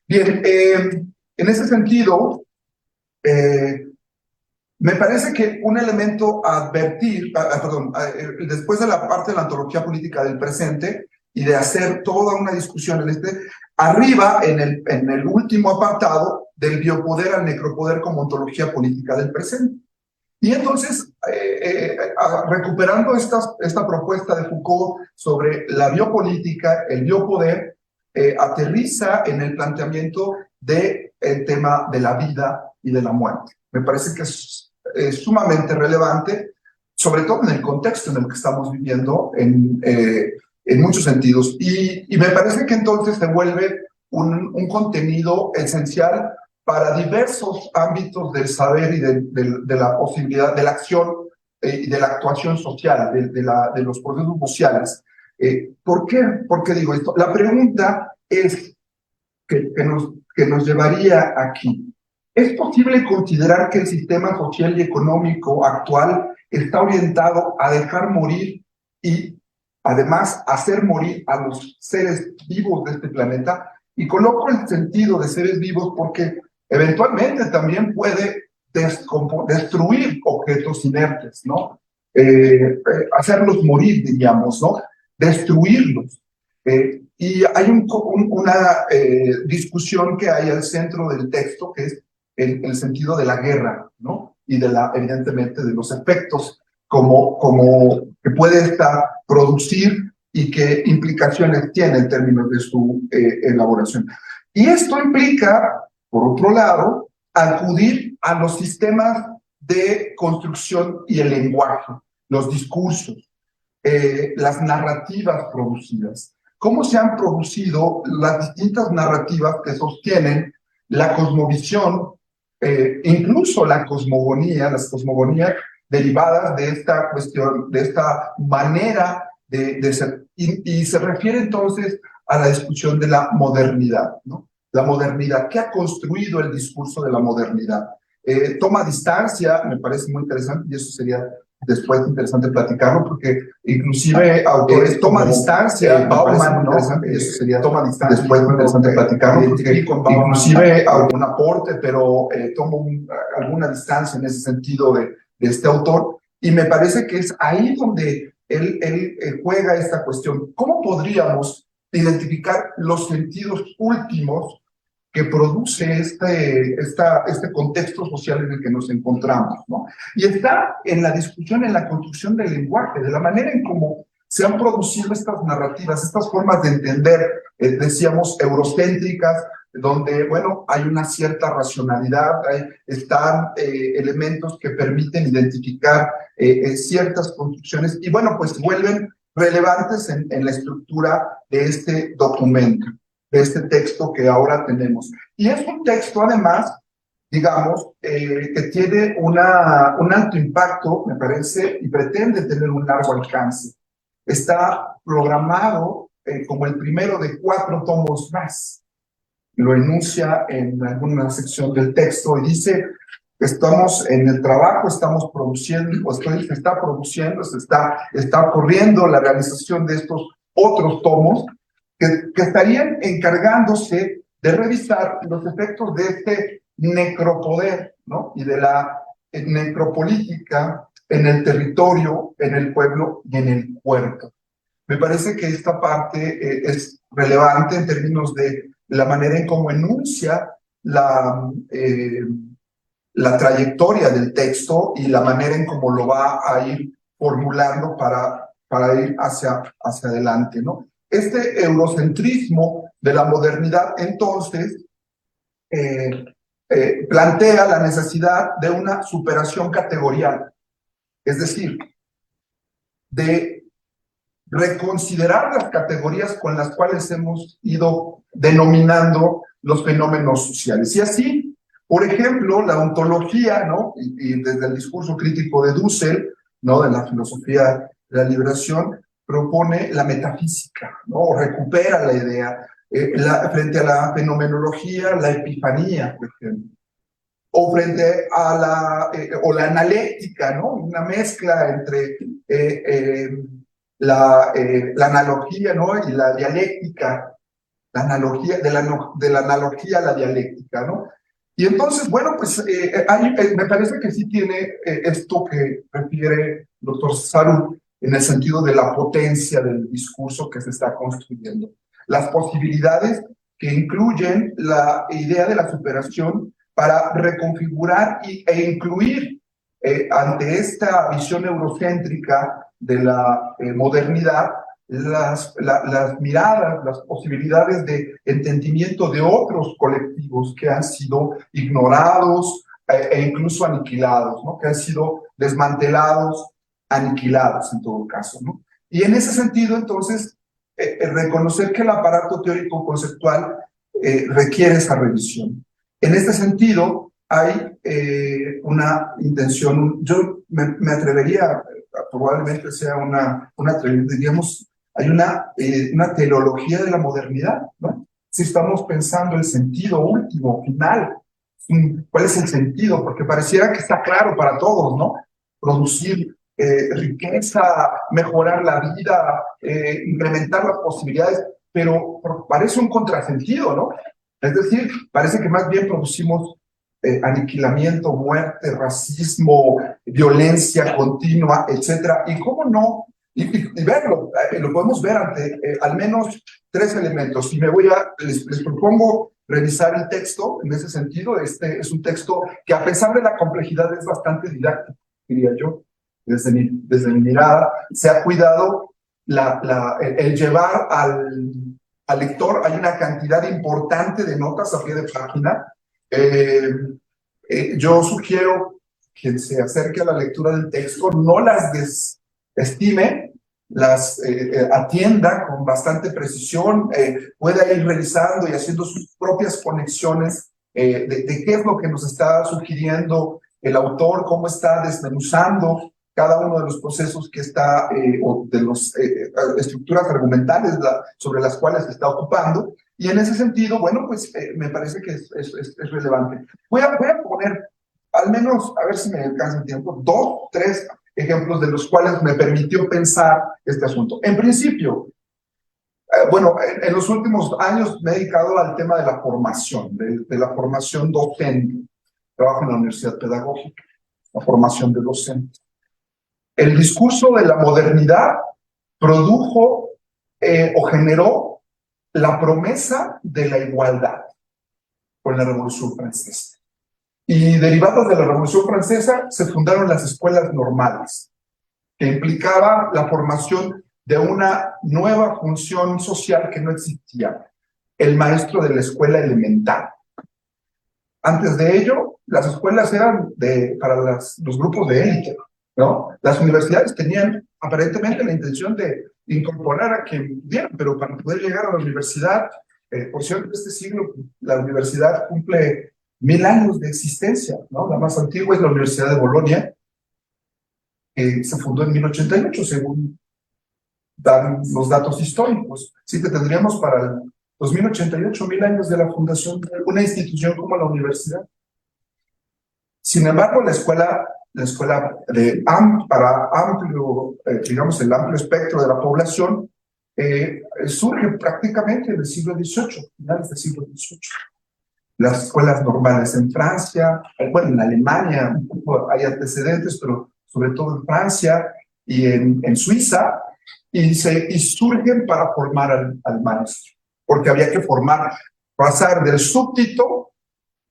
Bien, en ese sentido, me parece que un elemento a advertir, después de la parte de la antología política del presente y de hacer toda una discusión arriba en el último apartado del biopoder al necropoder como ontología política del presente. Y entonces, recuperando esta propuesta de Foucault sobre la biopolítica, el biopoder, aterriza en el planteamiento del tema de la vida y de la muerte. Me parece que es sumamente relevante, sobre todo en el contexto en el que estamos viviendo en muchos sentidos. Y me parece que entonces se vuelve un contenido esencial para diversos ámbitos del saber y de la posibilidad, de la acción y de la actuación social, de los procesos sociales. ¿Por qué? ¿Por qué digo esto? La pregunta es que nos llevaría aquí. ¿Es posible considerar que el sistema social y económico actual está orientado a dejar morir y además hacer morir a los seres vivos de este planeta? Y coloco el sentido de seres vivos porque eventualmente también puede destruir objetos inertes, ¿no? Hacerlos morir, diríamos, ¿no? Destruirlos. Y hay una discusión que hay al centro del texto, que es el sentido de la guerra, ¿no? Y evidentemente, de los efectos que puede producir y qué implicaciones tiene en términos de su elaboración. Y esto implica, por otro lado, acudir a los sistemas de construcción y el lenguaje, los discursos, las narrativas producidas. ¿Cómo se han producido las distintas narrativas que sostienen la cosmovisión, incluso las cosmogonías derivadas de esta cuestión, de esta manera de ser? Y se refiere entonces a la discusión de la modernidad, ¿no? La modernidad, ¿qué ha construido el discurso de la modernidad? Toma distancia, me parece muy interesante, y eso sería después interesante platicarlo, porque inclusive autores toma distancia, Bauman, ¿no? Y eso sería toma distancia, después interesante platicarlo, porque inclusive algún aporte, pero tomo alguna distancia en ese sentido de este autor, y me parece que es ahí donde él juega esta cuestión. ¿Cómo podríamos identificar los sentidos últimos que produce este contexto social en el que nos encontramos, ¿no? Y está en la discusión, en la construcción del lenguaje, de la manera en cómo se han producido estas narrativas, estas formas de entender, decíamos, eurocéntricas, donde, bueno, hay una cierta racionalidad, están elementos que permiten identificar ciertas construcciones y, bueno, pues vuelven relevantes en la estructura de este documento, de este texto que ahora tenemos. Y es un texto, además, digamos, que tiene un alto impacto, me parece, y pretende tener un largo alcance. Está programado como el primero de 4 tomos más. Lo enuncia en alguna sección del texto y dice: estamos en el trabajo, estamos produciendo, se está produciendo, está corriendo la realización de estos otros tomos que estarían encargándose de revisar los efectos de este necropoder, ¿no? Y de la necropolítica en el territorio, en el pueblo y en el cuerpo. Me parece que esta parte es relevante en términos de la manera en cómo enuncia la trayectoria del texto y la manera en cómo lo va a ir formulando para ir hacia adelante, ¿no? Este eurocentrismo de la modernidad, entonces, plantea la necesidad de una superación categorial, es decir, de reconsiderar las categorías con las cuales hemos ido denominando los fenómenos sociales. Y así, por ejemplo, la ontología, ¿no? Y desde el discurso crítico de Dussel, ¿no? De la filosofía de la liberación, propone la metafísica, ¿no? O recupera la idea frente a la fenomenología, la epifanía, por ejemplo. O frente a la analéctica, ¿no? Una mezcla entre la analogía, ¿no? Y la dialéctica, la analogía, de la analogía a la dialéctica, ¿no? Y entonces, bueno, pues me parece que sí tiene esto que refiere el doctor Saru en el sentido de la potencia del discurso que se está construyendo. Las posibilidades que incluyen la idea de la superación para reconfigurar e incluir ante esta visión eurocéntrica de la modernidad las miradas, las posibilidades de entendimiento de otros colectivos que han sido ignorados e incluso aniquilados, ¿no? Que han sido desmantelados, aniquilados en todo caso, ¿no? Y en ese sentido, entonces, reconocer que el aparato teórico conceptual requiere esa revisión. En este sentido, hay una intención, yo me atrevería, probablemente sea diríamos, hay una teleología de la modernidad, ¿no? Si estamos pensando el sentido último, final, ¿cuál es el sentido? Porque pareciera que está claro para todos, ¿no? Producir riqueza, mejorar la vida, incrementar las posibilidades, pero parece un contrasentido, ¿no? Es decir, parece que más bien producimos aniquilamiento, muerte, racismo, violencia continua, etcétera. Y cómo no, y verlo, lo podemos ver ante al menos 3 elementos. Y les propongo revisar el texto en ese sentido. Este es un texto que, a pesar de la complejidad, es bastante didáctico, diría yo. Desde mi mirada, se ha cuidado el llevar al lector. Hay una cantidad importante de notas a pie de página. Yo sugiero que se acerque a la lectura del texto, no las desestime, las atienda con bastante precisión, pueda ir revisando y haciendo sus propias conexiones de qué es lo que nos está sugiriendo el autor, cómo está desmenuzando cada uno de los procesos que está, o de las estructuras argumentales sobre las cuales se está ocupando. Y en ese sentido, bueno, pues me parece que es relevante. Voy a poner, al menos, a ver si me alcanza el tiempo, 2, 3 ejemplos de los cuales me permitió pensar este asunto. En principio, bueno, en los últimos años me he dedicado al tema de la formación, de la formación docente. Trabajo en la Universidad Pedagógica, la formación de docentes. El discurso de la modernidad produjo o generó la promesa de la igualdad con la Revolución Francesa. Y derivados de la Revolución Francesa se fundaron las escuelas normales, que implicaba la formación de una nueva función social que no existía, el maestro de la escuela elemental. Antes de ello, las escuelas eran para los grupos de élite, ¿no? Las universidades tenían aparentemente la intención de incorporar a quien vieran, pero para poder llegar a la universidad, por cierto, en este siglo la universidad cumple 1000 años de existencia, ¿no? La más antigua es la Universidad de Bolonia, que se fundó en 1088, según dan los datos históricos. Sí que tendríamos para el 2088 1000 años de la fundación de una institución como la universidad. Sin embargo, la escuela para amplio, digamos, el amplio espectro de la población, surge prácticamente en el siglo XVIII, finales del siglo XVIII. Las escuelas normales en Francia, bueno, en Alemania un poco hay antecedentes, pero sobre todo en Francia y en Suiza, y surgen para formar al maestro, porque había que pasar del súbdito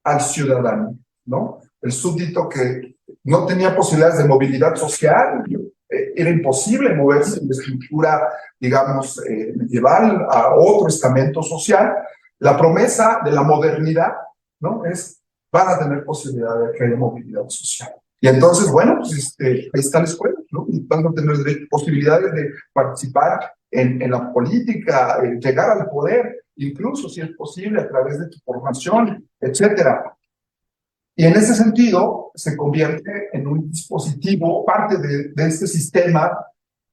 al ciudadano, ¿no? El súbdito que no tenía posibilidades de movilidad social, era imposible moverse en la estructura, digamos, medieval a otro estamento social. La promesa de la modernidad, ¿no? Van a tener posibilidad de que haya movilidad social. Y entonces, bueno, pues ahí está la escuela, ¿no? Y van a tener posibilidades de participar en la política, llegar al poder, incluso si es posible a través de tu formación, etcétera. Y en ese sentido, se convierte en un dispositivo, parte de este sistema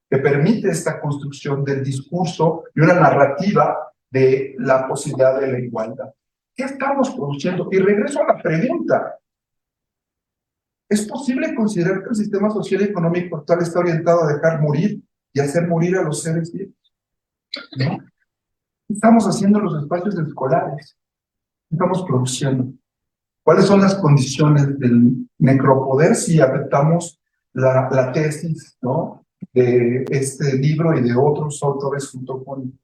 que permite esta construcción del discurso y una narrativa de la posibilidad de la igualdad. ¿Qué estamos produciendo? Y regreso a la pregunta. ¿Es posible considerar que el sistema social y económico actual está orientado a dejar morir y hacer morir a los seres vivos? ¿No? ¿Qué estamos haciendo en los espacios escolares? ¿Qué estamos produciendo? ¿Cuáles son las condiciones del necropoder si aceptamos la tesis, ¿no?, de este libro y de otros autores junto con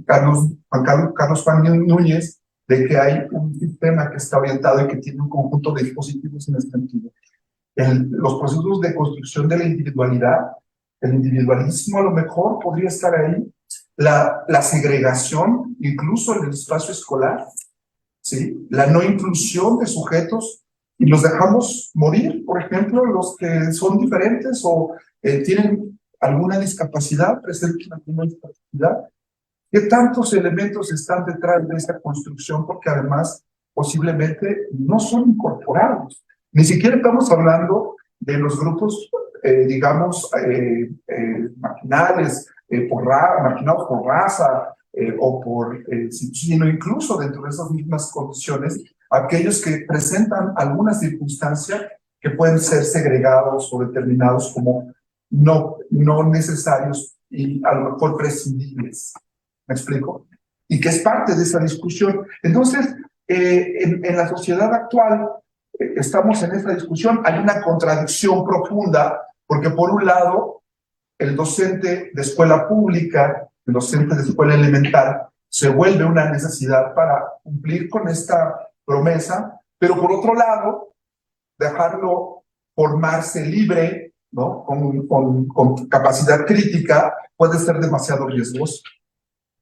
Carlos Juan Núñez, de que hay un sistema que está orientado y que tiene un conjunto de dispositivos en este sentido? Los procesos de construcción de la individualidad, el individualismo a lo mejor podría estar ahí, la segregación incluso en el espacio escolar, ¿sí? La no inclusión de sujetos y los dejamos morir, por ejemplo, los que son diferentes o tienen alguna discapacidad, presentan alguna discapacidad. ¿Qué tantos elementos están detrás de esa construcción? Porque además posiblemente no son incorporados. Ni siquiera estamos hablando de los grupos, digamos, marginales, marginados por raza, o por sino incluso dentro de esas mismas condiciones, aquellos que presentan alguna circunstancia que pueden ser segregados o determinados como no necesarios y a lo mejor prescindibles. ¿Me explico? Y que es parte de esa discusión. Entonces, en la sociedad actual, estamos en esta discusión, hay una contradicción profunda, porque por un lado, el docente de escuela pública, el docente de escuela elemental, se vuelve una necesidad para cumplir con esta promesa, pero por otro lado, dejarlo formarse libre, ¿no?, con capacidad crítica, puede ser demasiado riesgoso.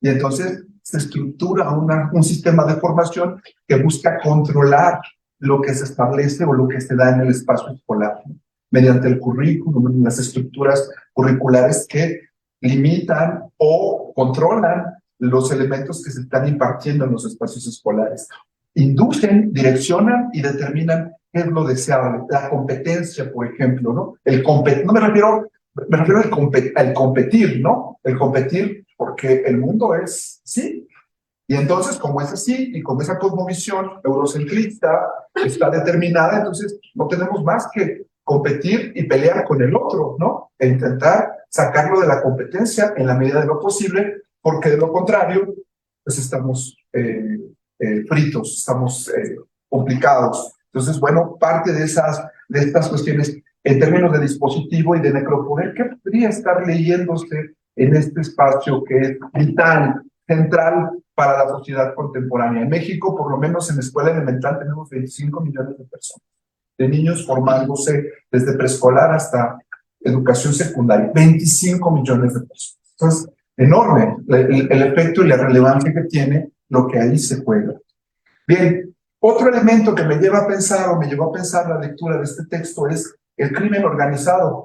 Y entonces se estructura un sistema de formación que busca controlar lo que se establece o lo que se da en el espacio escolar, ¿no?, mediante el currículum, las estructuras curriculares que limitan o controlan los elementos que se están impartiendo en los espacios escolares. Inducen, direccionan y determinan qué es lo deseable. La competencia, por ejemplo, ¿no? No me refiero al competir, ¿no? El competir porque el mundo es así. Y entonces, como es así, y como esa cosmovisión eurocentrista está determinada, entonces no tenemos más que competir y pelear con el otro, ¿no? E intentar sacarlo de la competencia en la medida de lo posible, porque de lo contrario, pues estamos fritos, estamos complicados. Entonces, bueno, parte de estas cuestiones en términos de dispositivo y de necropoder, ¿qué podría estar leyéndose en este espacio que es vital, central para la sociedad contemporánea? En México, por lo menos en la escuela elemental, tenemos 25 millones de personas, de niños formándose desde preescolar hasta educación secundaria, 25 millones de personas. Entonces, enorme el efecto y la relevancia que tiene lo que ahí se juega. Bien, otro elemento que me lleva a pensar, o me llevó a pensar la lectura de este texto, es el crimen organizado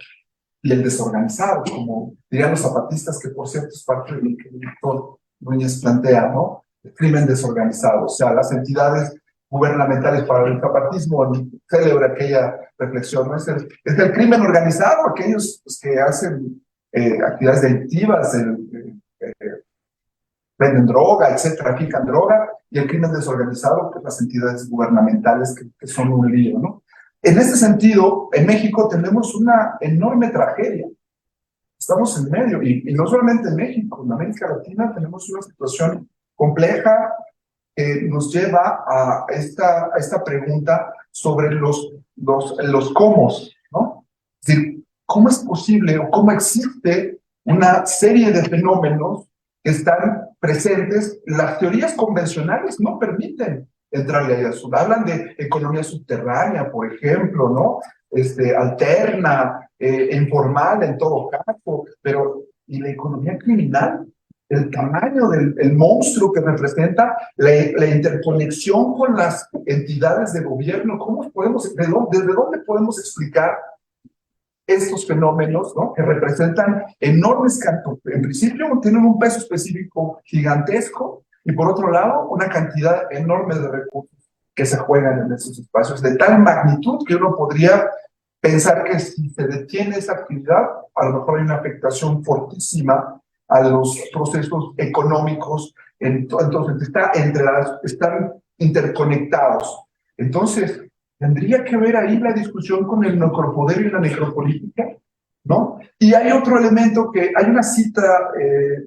y el desorganizado, como dirían los zapatistas, que por cierto es parte de lo que el doctor Núñez plantea, ¿no? El crimen desorganizado, o sea, las entidades gubernamentales para el zapatismo celebra aquella reflexión, ¿no? Es el crimen organizado, aquellos pues, que hacen actividades delictivas, venden droga, etcétera, trafican droga, y el crimen desorganizado, pues las entidades gubernamentales que son un lío, ¿no? En este sentido, en México tenemos una enorme tragedia. Estamos en medio, y no solamente en México, en América Latina tenemos una situación compleja que nos lleva a esta pregunta sobre los cómo, ¿no? Es decir, ¿cómo es posible o cómo existe una serie de fenómenos que están presentes? Las teorías convencionales no permiten entrarle a eso. Hablan de economía subterránea, por ejemplo, ¿no? Alterna, informal en todo caso, pero ¿y la economía criminal? el tamaño del el monstruo que representa, la interconexión con las entidades de gobierno, ¿cómo podemos, desde dónde podemos explicar estos fenómenos, ¿no? Que representan enormes cantos? En principio tienen un peso específico gigantesco y por otro lado una cantidad enorme de recursos que se juegan en esos espacios, de tal magnitud que uno podría pensar que si se detiene esa actividad, a lo mejor hay una afectación fortísima a los procesos económicos. Entonces están interconectados. Entonces, tendría que ver ahí la discusión con el necropoder y la necropolítica, ¿no? Y hay otro elemento que hay una cita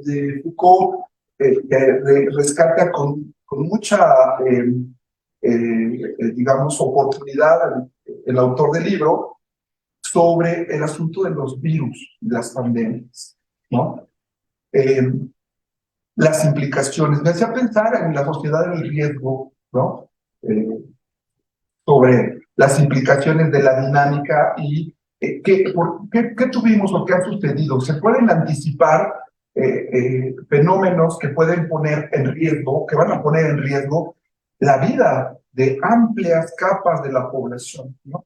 de Foucault que rescata con mucha, digamos, oportunidad el autor del libro sobre el asunto de los virus y las pandemias, ¿no? Las implicaciones. Me hacía pensar en la sociedad del riesgo, ¿no? Sobre las implicaciones de la dinámica y qué tuvimos o qué ha sucedido. Se pueden anticipar fenómenos que pueden poner en riesgo, que van a poner en riesgo la vida de amplias capas de la población, ¿no?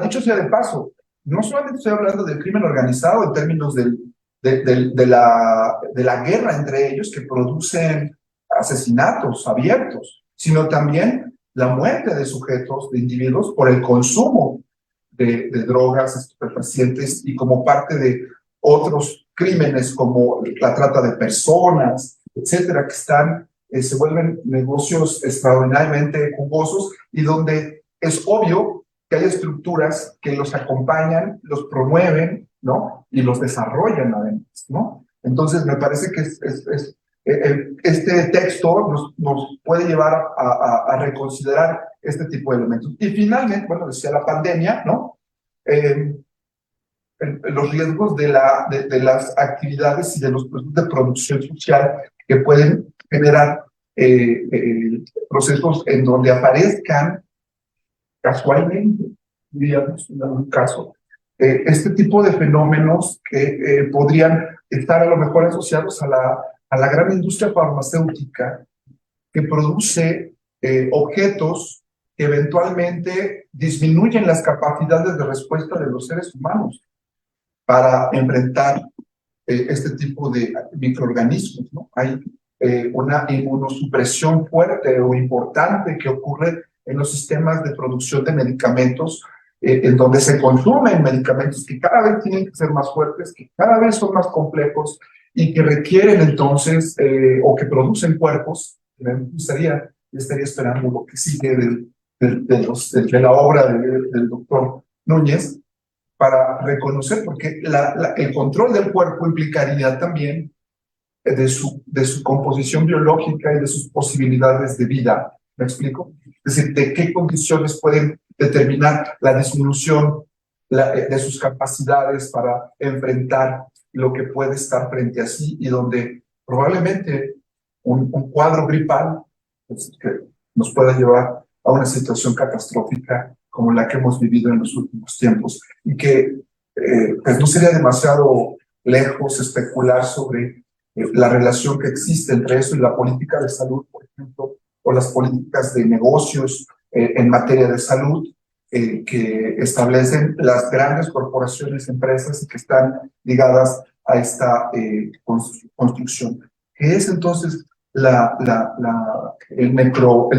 Dicho sea de paso, no solamente estoy hablando del crimen organizado en términos de la guerra entre ellos que producen asesinatos abiertos, sino también la muerte de sujetos, de individuos, por el consumo de drogas estupefacientes y como parte de otros crímenes como la trata de personas, etcétera, que se vuelven negocios extraordinariamente jugosos y donde es obvio que hay estructuras que los acompañan, los promueven, ¿no? Y los desarrollan además, ¿no? Entonces me parece que este texto nos puede llevar a reconsiderar este tipo de elementos. Y finalmente, bueno, decía la pandemia, ¿no? Los riesgos de las actividades y de los procesos de producción social que pueden generar procesos en donde aparezcan casualmente, diríamos, en algún caso, este tipo de fenómenos que podrían estar a lo mejor asociados a la gran industria farmacéutica que produce objetos que eventualmente disminuyen las capacidades de respuesta de los seres humanos para enfrentar este tipo de microorganismos, ¿no? Hay una inmunosupresión fuerte o importante que ocurre en los sistemas de producción de medicamentos, en donde se consumen medicamentos que cada vez tienen que ser más fuertes, que cada vez son más complejos y que requieren entonces, o que producen cuerpos. Me estaría esperando lo que sigue de la obra del doctor Núñez para reconocer, porque el control del cuerpo implicaría también de su composición biológica y de sus posibilidades de vida. ¿Me explico? Es decir, de qué condiciones pueden determinar la disminución de sus capacidades para enfrentar lo que puede estar frente a sí y donde probablemente un cuadro gripal pues, que nos pueda llevar a una situación catastrófica como la que hemos vivido en los últimos tiempos y que pues no sería demasiado lejos especular sobre la relación que existe entre eso y la política de salud, por ejemplo, o las políticas de negocios en materia de salud que establecen las grandes corporaciones, empresas y que están ligadas a esta construcción. ¿Qué es entonces el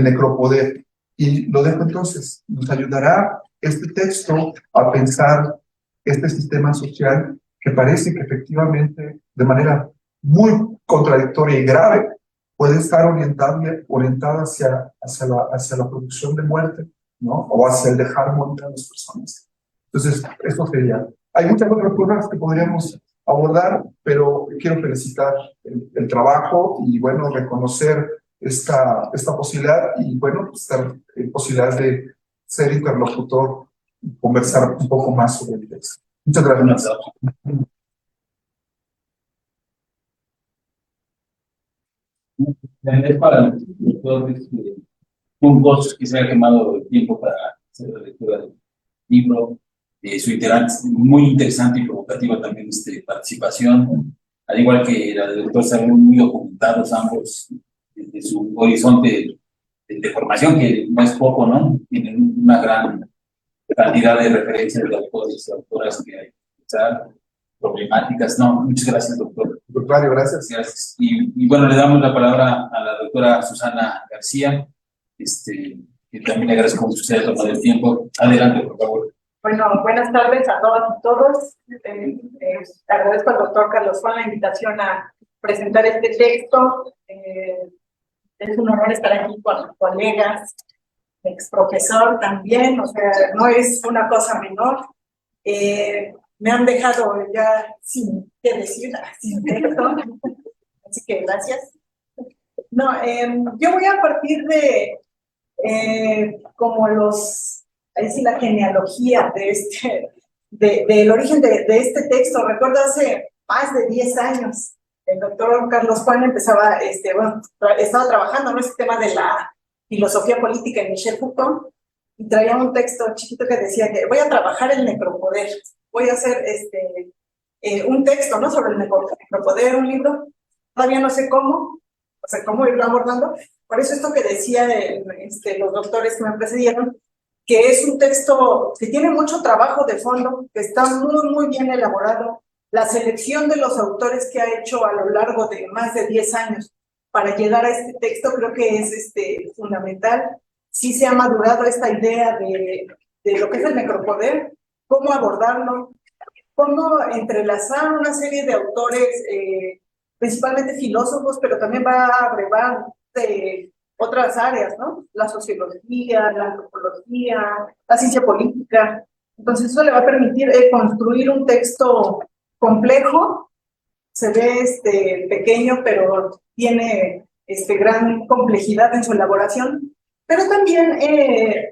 necropoder? Y lo dejo entonces, nos ayudará este texto a pensar este sistema social que parece que efectivamente de manera muy contradictoria y grave puede estar orientada hacia la producción de muerte, ¿no? O hacia el dejar morir a las personas. Entonces, esto sería. Hay muchas otras cosas que podríamos abordar, pero quiero felicitar el trabajo y, bueno, reconocer esta posibilidad y, bueno, esta posibilidad de ser interlocutor y conversar un poco más sobre el texto. Muchas gracias. Es para los lectores puntos que se ha quemado el tiempo para hacer la lectura del libro, su muy interesante y provocativa también participación. al igual que la del doctor Saúl, muy documentados ambos desde su horizonte de formación, que no es poco, ¿no? Tienen una gran cantidad de referencias de autores y autoras que hay que escuchar, problemáticas. No, muchas gracias, doctor. Contrario, gracias. Gracias. Y bueno, le damos la palabra a la doctora Susana García, que también le agradezco mucho que se haya tomado el tiempo. Adelante, por favor. Bueno, buenas tardes a todas y todos. Agradezco al doctor Carlos Juan la invitación a presentar este texto. Es un honor estar aquí con colegas, ex profesor también, o sea, no es una cosa menor. Me han dejado ya sin qué decir, sin texto, así que gracias. No, yo voy a partir de como ahí sí la genealogía del origen de este texto. Recuerdo hace más de 10 años, el doctor Carlos Juan empezaba, estaba trabajando en el tema de la filosofía política en Michel Foucault, y traía un texto chiquito que decía que voy a trabajar el necropoder, voy a hacer un texto, ¿no?, sobre el necropoder, un libro, todavía no sé cómo, o sea, cómo irlo abordando. Por eso esto que decía los doctores que me precedieron, que es un texto que tiene mucho trabajo de fondo, que está muy, muy bien elaborado. La selección de los autores que ha hecho a lo largo de más de 10 años para llegar a este texto creo que es fundamental. Sí se ha madurado esta idea de lo que es el necropoder, cómo abordarlo, cómo entrelazar una serie de autores, principalmente filósofos, pero también va a abrevar de otras áreas, ¿no? La sociología, la antropología, la ciencia política. Entonces eso le va a permitir construir un texto complejo. Se ve pequeño, pero tiene gran complejidad en su elaboración, pero también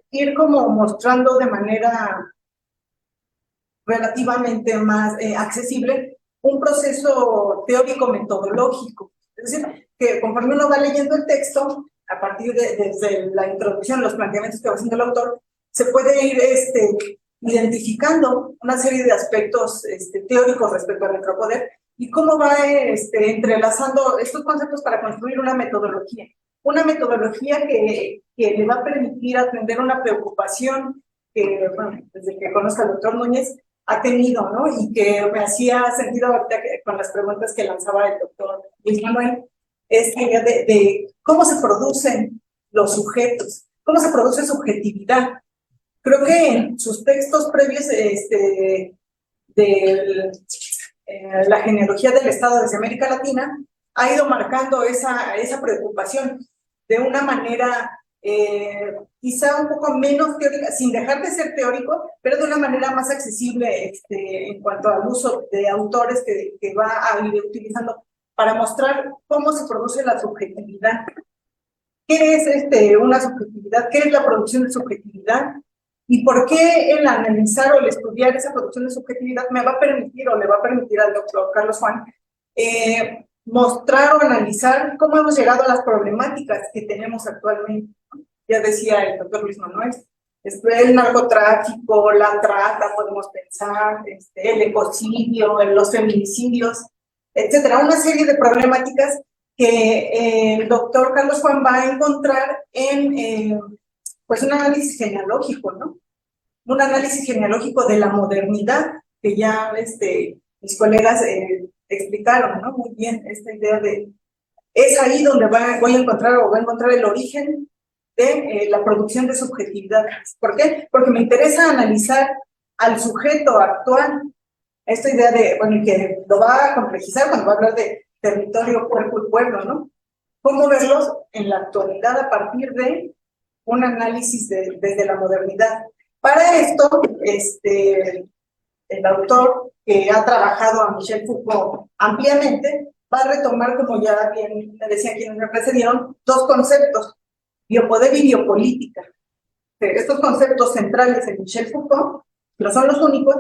ir como mostrando de manera relativamente más accesible un proceso teórico-metodológico. Es decir, que conforme uno va leyendo el texto, a partir desde la introducción, los planteamientos que va haciendo el autor, se puede ir identificando una serie de aspectos teóricos respecto al necropoder y cómo va entrelazando estos conceptos para construir una metodología. Una metodología que le va a permitir atender una preocupación que, bueno, desde que conozco al doctor Núñez, ha tenido, ¿no? Y que me hacía sentido ahorita con las preguntas que lanzaba el doctor Luis Manuel, esta idea de cómo se producen los sujetos, cómo se produce subjetividad. Creo que en sus textos previos de la genealogía del Estado desde América Latina, ha ido marcando esa preocupación de una manera quizá un poco menos teórica, sin dejar de ser teórico, pero de una manera más accesible en cuanto al uso de autores que va a ir utilizando para mostrar cómo se produce la subjetividad. ¿Qué es una subjetividad? ¿Qué es la producción de subjetividad? ¿Y por qué el analizar o el estudiar esa producción de subjetividad me va a permitir o le va a permitir al doctor Carlos Juan mostrar o analizar cómo hemos llegado a las problemáticas que tenemos actualmente? Ya decía el doctor Luis Manuel, el narcotráfico, la trata, podemos pensar, el ecocidio, los feminicidios, etcétera, una serie de problemáticas que el doctor Carlos Juan va a encontrar en pues un análisis genealógico, ¿no? Un análisis genealógico de la modernidad, que ya mis colegas explicaron, ¿no? Muy bien, esta idea de, es ahí donde voy a encontrar el origen de la producción de subjetividad. ¿Por qué? Porque me interesa analizar al sujeto actual, esta idea de, bueno, y que lo va a complejizar cuando va a hablar de territorio, cuerpo y pueblo, ¿no? Cómo verlos en la actualidad a partir de un análisis desde la modernidad. Para esto, el autor que ha trabajado a Michel Foucault ampliamente va a retomar, como ya bien me decían quienes me precedieron, dos conceptos: biopoder y biopolítica. Estos conceptos centrales de Michel Foucault no son los únicos,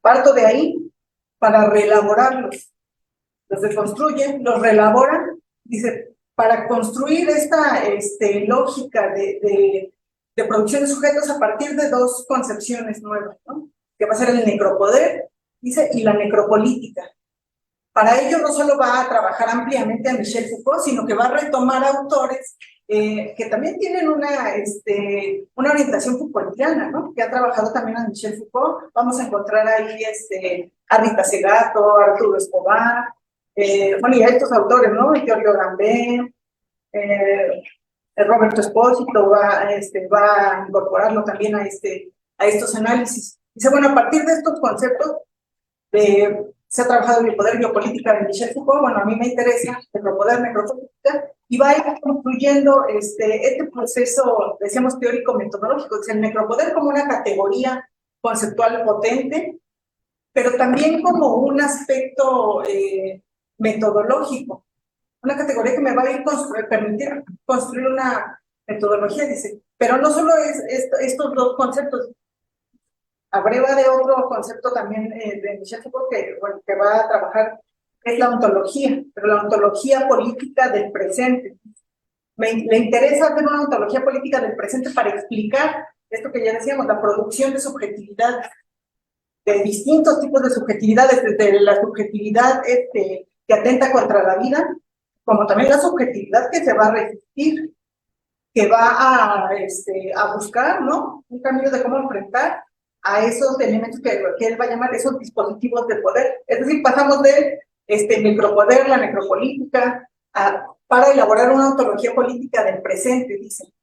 parto de ahí para reelaborarlos. Los deconstruyen, los reelaboran, dice, para construir esta lógica de producción de sujetos a partir de dos concepciones nuevas, ¿no? Que va a ser el necropoder, dice, y la necropolítica. Para ello no solo va a trabajar ampliamente a Michel Foucault, sino que va a retomar autores que también tienen una orientación Foucaultiana, ¿no? Que ha trabajado también a Michel Foucault. Vamos a encontrar ahí a Rita Segato, a Arturo Escobar, bueno, y a estos autores, ¿no? Giorgio Agamben, Roberto Espósito va a incorporarlo también a estos análisis. Dice, bueno, a partir de estos conceptos, se ha trabajado en biopoder, biopolítica de Michel Foucault, bueno, a mí me interesa necropoder, necropolítica, y va a ir construyendo este proceso, decíamos, teórico-metodológico, es el necropoder como una categoría conceptual potente, pero también como un aspecto metodológico, una categoría que me va a ir permitir construir una metodología, dice, pero no solo es estos dos conceptos, abreva de otro concepto también de Michel Foucault que va a trabajar, es la ontología, pero la ontología política del presente. Le interesa hacer una ontología política del presente para explicar esto que ya decíamos, la producción de subjetividad, de distintos tipos de subjetividades, desde la subjetividad que atenta contra la vida, como también la subjetividad que se va a resistir, que va a buscar, ¿no? Un camino de cómo enfrentar a esos elementos que él va a llamar esos dispositivos de poder. Es decir, pasamos de necropoder, la necropolítica, para elaborar una ontología política del presente, dice.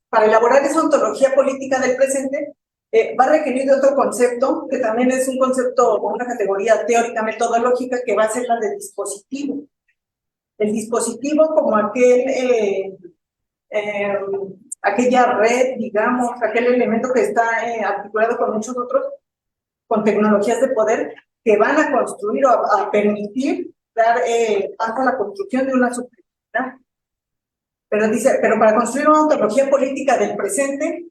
Para elaborar esa ontología política del presente, va a requerir de otro concepto, que también es un concepto o una categoría teórica metodológica, que va a ser la de dispositivo. El dispositivo como aquella red, digamos, aquel elemento que está articulado con muchos otros, con tecnologías de poder, que van a construir o a permitir dar paso a la construcción de una subjetividad. Pero dice, pero para construir una ontología política del presente,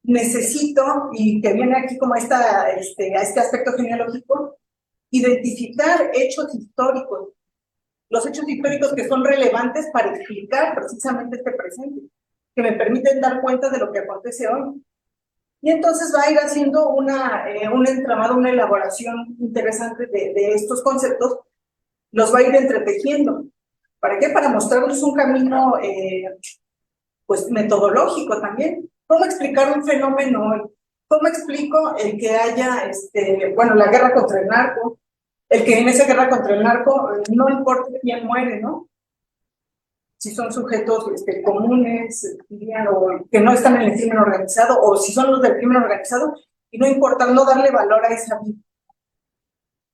necesito, y que viene aquí como a este aspecto genealógico, identificar hechos históricos, los hechos históricos que son relevantes para explicar precisamente este presente, que me permiten dar cuenta de lo que acontece hoy. Y entonces va a ir haciendo un entramado, una elaboración interesante de estos conceptos, los va a ir entretejiendo. ¿Para qué? Para mostrarnos un camino pues metodológico también. ¿Cómo explicar un fenómeno hoy? ¿Cómo explico el que haya, bueno, la guerra contra el narco? El que en esa guerra contra el narco no importa quién muere, ¿no? Si son sujetos comunes, dirían, o que no están en el crimen organizado, o si son los del crimen organizado, y no importa, no darle valor a esa vida.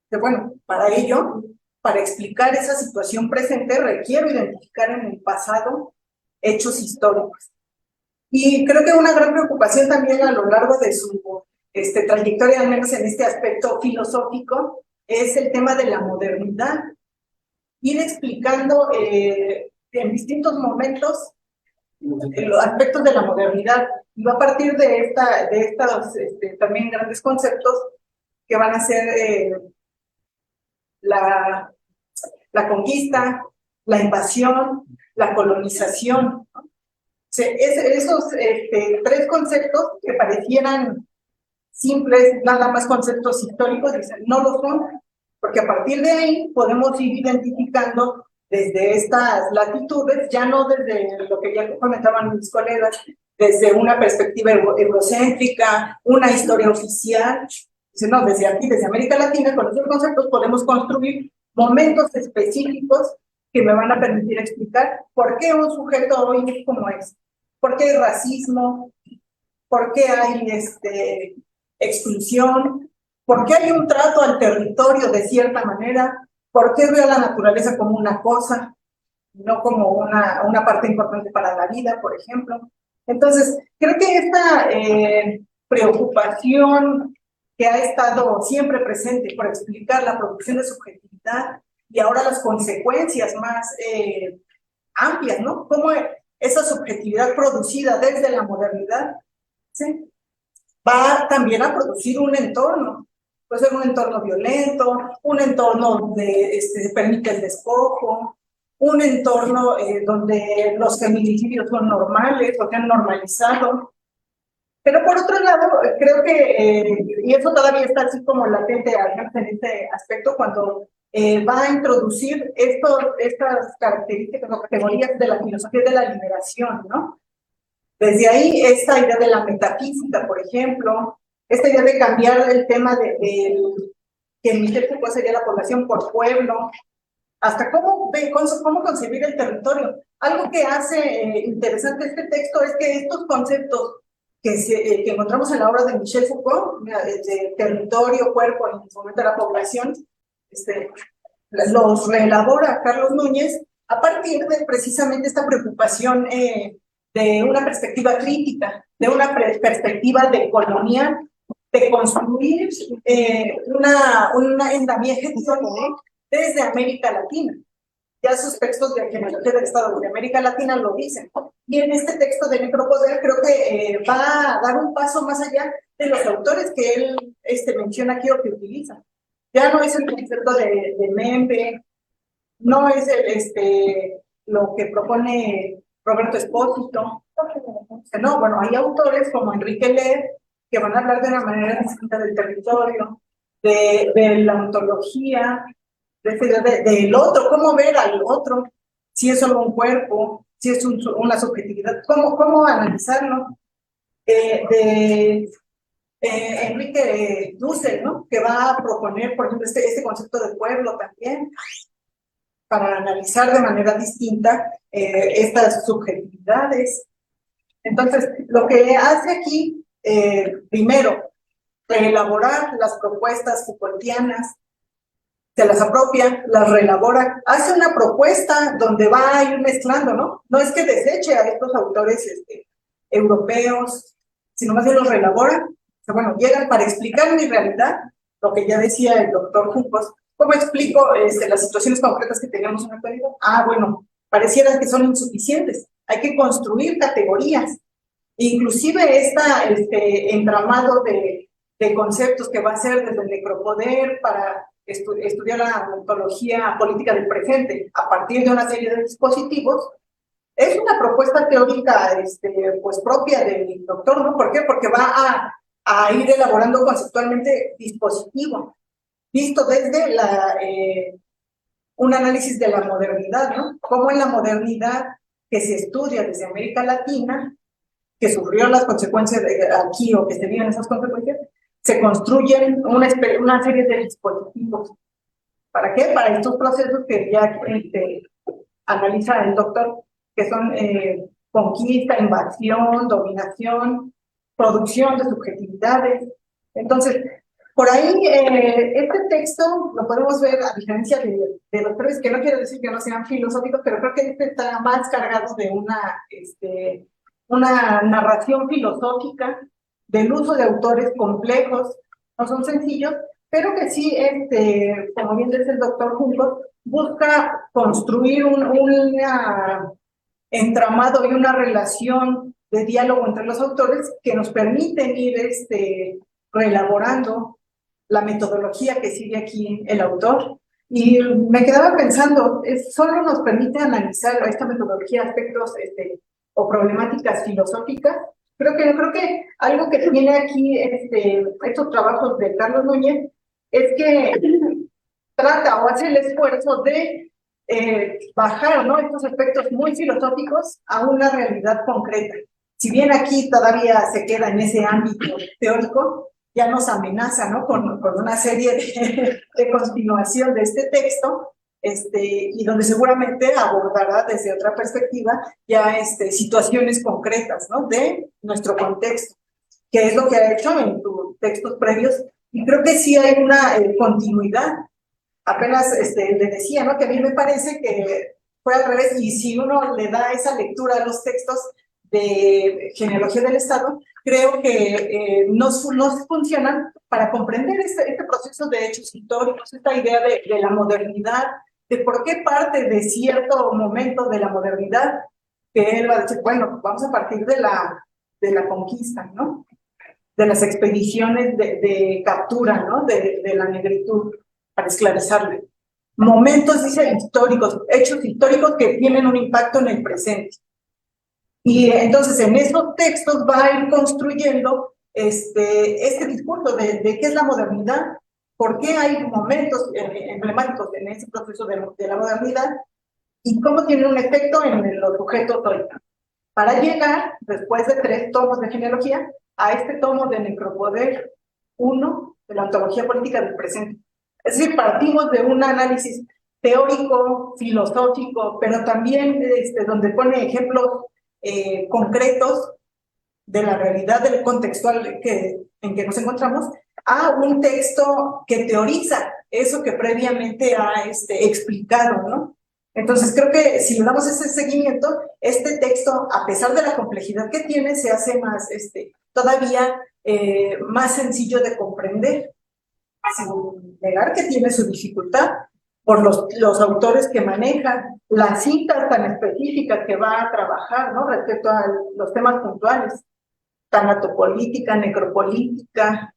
Que bueno, para ello, para explicar esa situación presente, requiero identificar en el pasado hechos históricos. Y creo que una gran preocupación también a lo largo de su trayectoria, al menos en este aspecto filosófico, es el tema de la modernidad. Ir explicando en distintos momentos los aspectos de la modernidad. Y va a partir de estos también grandes conceptos que van a ser la conquista, la invasión, la colonización, ¿no? Esos tres conceptos que parecieran simples, nada más conceptos históricos, dicen, no lo son, porque a partir de ahí podemos ir identificando desde estas latitudes, ya no desde lo que ya comentaban mis colegas, desde una perspectiva eurocéntrica, una historia oficial, no, desde aquí, desde América Latina, con estos conceptos podemos construir momentos específicos que me van a permitir explicar por qué un sujeto hoy es como es, por qué hay racismo, por qué hay exclusión, por qué hay un trato al territorio de cierta manera, por qué veo a la naturaleza como una cosa, no como una parte importante para la vida, por ejemplo. Entonces, creo que esta preocupación que ha estado siempre presente por explicar la producción de subjetividad y ahora las consecuencias más amplias, ¿no? Cómo esa subjetividad producida desde la modernidad, ¿sí?, va también a producir un entorno. Puede ser un entorno violento, un entorno donde se permite el despojo, un entorno donde los feminicidios son normales o se han normalizado. Pero por otro lado, creo que, y eso todavía está así como latente en este aspecto, cuando va a introducir estas características o categorías de la filosofía de la liberación, ¿no? Desde ahí, esta idea de la metafísica, por ejemplo, esta idea de cambiar el tema que Michel Foucault sería la población por pueblo, hasta cómo concebir el territorio. Algo que hace interesante este texto es que estos conceptos que encontramos en la obra de Michel Foucault, de territorio, cuerpo y en su momento la población, los reelabora Carlos Núñez a partir de precisamente esta preocupación de una perspectiva crítica, de una perspectiva decolonial, de construir un andamiaje desde América Latina. Ya sus textos de genealogía del Estado de América Latina lo dicen. Y en este texto de Necropoder creo que va a dar un paso más allá de los autores que él menciona aquí o que utiliza. Ya no es el concepto de Membe, no es lo que propone Roberto Espósito. No, bueno, hay autores como Enrique Ler que van a hablar de una manera distinta del territorio, de la ontología, del otro, cómo ver al otro, si es solo un cuerpo, si es una subjetividad, cómo analizarlo. Enrique Dussel, ¿no? Que va a proponer, por ejemplo, este concepto de pueblo también, para analizar de manera distinta estas subjetividades. Entonces, lo que hace aquí, primero, reelaborar las propuestas Foucaultianas, se las apropia, las reelabora, hace una propuesta donde va a ir mezclando, ¿no? No es que deseche a estos autores europeos, sino más bien los reelabora. O sea, bueno, llegan para explicar mi realidad, lo que ya decía el doctor Juncos. ¿Cómo explico las situaciones concretas que tenemos en la actualidad? Ah, bueno, parecieran que son insuficientes. Hay que construir categorías. Inclusive entramado de conceptos que va a ser desde el necropoder para estudiar la ontología política del presente a partir de una serie de dispositivos, es una propuesta teórica pues propia del doctor, ¿no? ¿Por qué? Porque va a ir elaborando conceptualmente dispositivo, visto desde un análisis de la modernidad, ¿no? Cómo en la modernidad que se estudia desde América Latina, que sufrió las consecuencias aquí o que se viven esas consecuencias, se construyen una serie de dispositivos. ¿Para qué? Para estos procesos que ya analiza el doctor, que son conquista, invasión, dominación, producción de subjetividades. Entonces, por ahí, este texto lo podemos ver a diferencia de los previos, que no quiero decir que no sean filosóficos, pero creo que este está más cargado de una narración filosófica, del uso de autores complejos, no son sencillos, pero que sí, como bien dice el doctor Juncos, busca construir un entramado y una relación de diálogo entre los autores que nos permiten ir reelaborando la metodología que sigue aquí el autor. Y me quedaba pensando, solo nos permite analizar esta metodología aspectos o problemáticas filosóficas. Creo que algo que tiene aquí estos trabajos de Carlos Núñez es que trata o hace el esfuerzo de bajar, ¿no?, estos aspectos muy filosóficos a una realidad concreta. Si bien aquí todavía se queda en ese ámbito teórico, ya nos amenaza, ¿no?, con una serie de continuación de este texto, y donde seguramente abordará desde otra perspectiva ya situaciones concretas, ¿no?, de nuestro contexto, que es lo que ha hecho en tus textos previos, y creo que sí hay una continuidad. Apenas le decía, ¿no?, que a mí me parece que fue al revés, y si uno le da esa lectura a los textos de genealogía del Estado, creo que no funcionan para comprender este proceso de hechos históricos, esta idea de la modernidad, de por qué parte de cierto momento de la modernidad, que él va a decir, bueno, vamos a partir de la conquista, ¿no?, de las expediciones de captura, ¿no?, de la negritud, para esclarecerle. Momentos, dice, históricos, hechos históricos que tienen un impacto en el presente. Y entonces en esos textos va a ir construyendo este discurso de qué es la modernidad, por qué hay momentos emblemáticos en ese proceso de la modernidad y cómo tiene un efecto en los sujetos hoy. Para llegar, después de 3 tomos de genealogía, a este tomo de Necropoder 1 de la ontología política del presente. Es decir, partimos de un análisis teórico, filosófico, pero también donde pone ejemplos concretos de la realidad del contextual en que nos encontramos, a un texto que teoriza eso que previamente ha explicado, ¿no? Entonces creo que si le damos ese seguimiento, este texto, a pesar de la complejidad que tiene, se hace más, todavía más sencillo de comprender, sin negar que tiene su dificultad por los autores que manejan, las citas tan específicas que va a trabajar, ¿no? Respecto a los temas puntuales, tanatopolítica, necropolítica,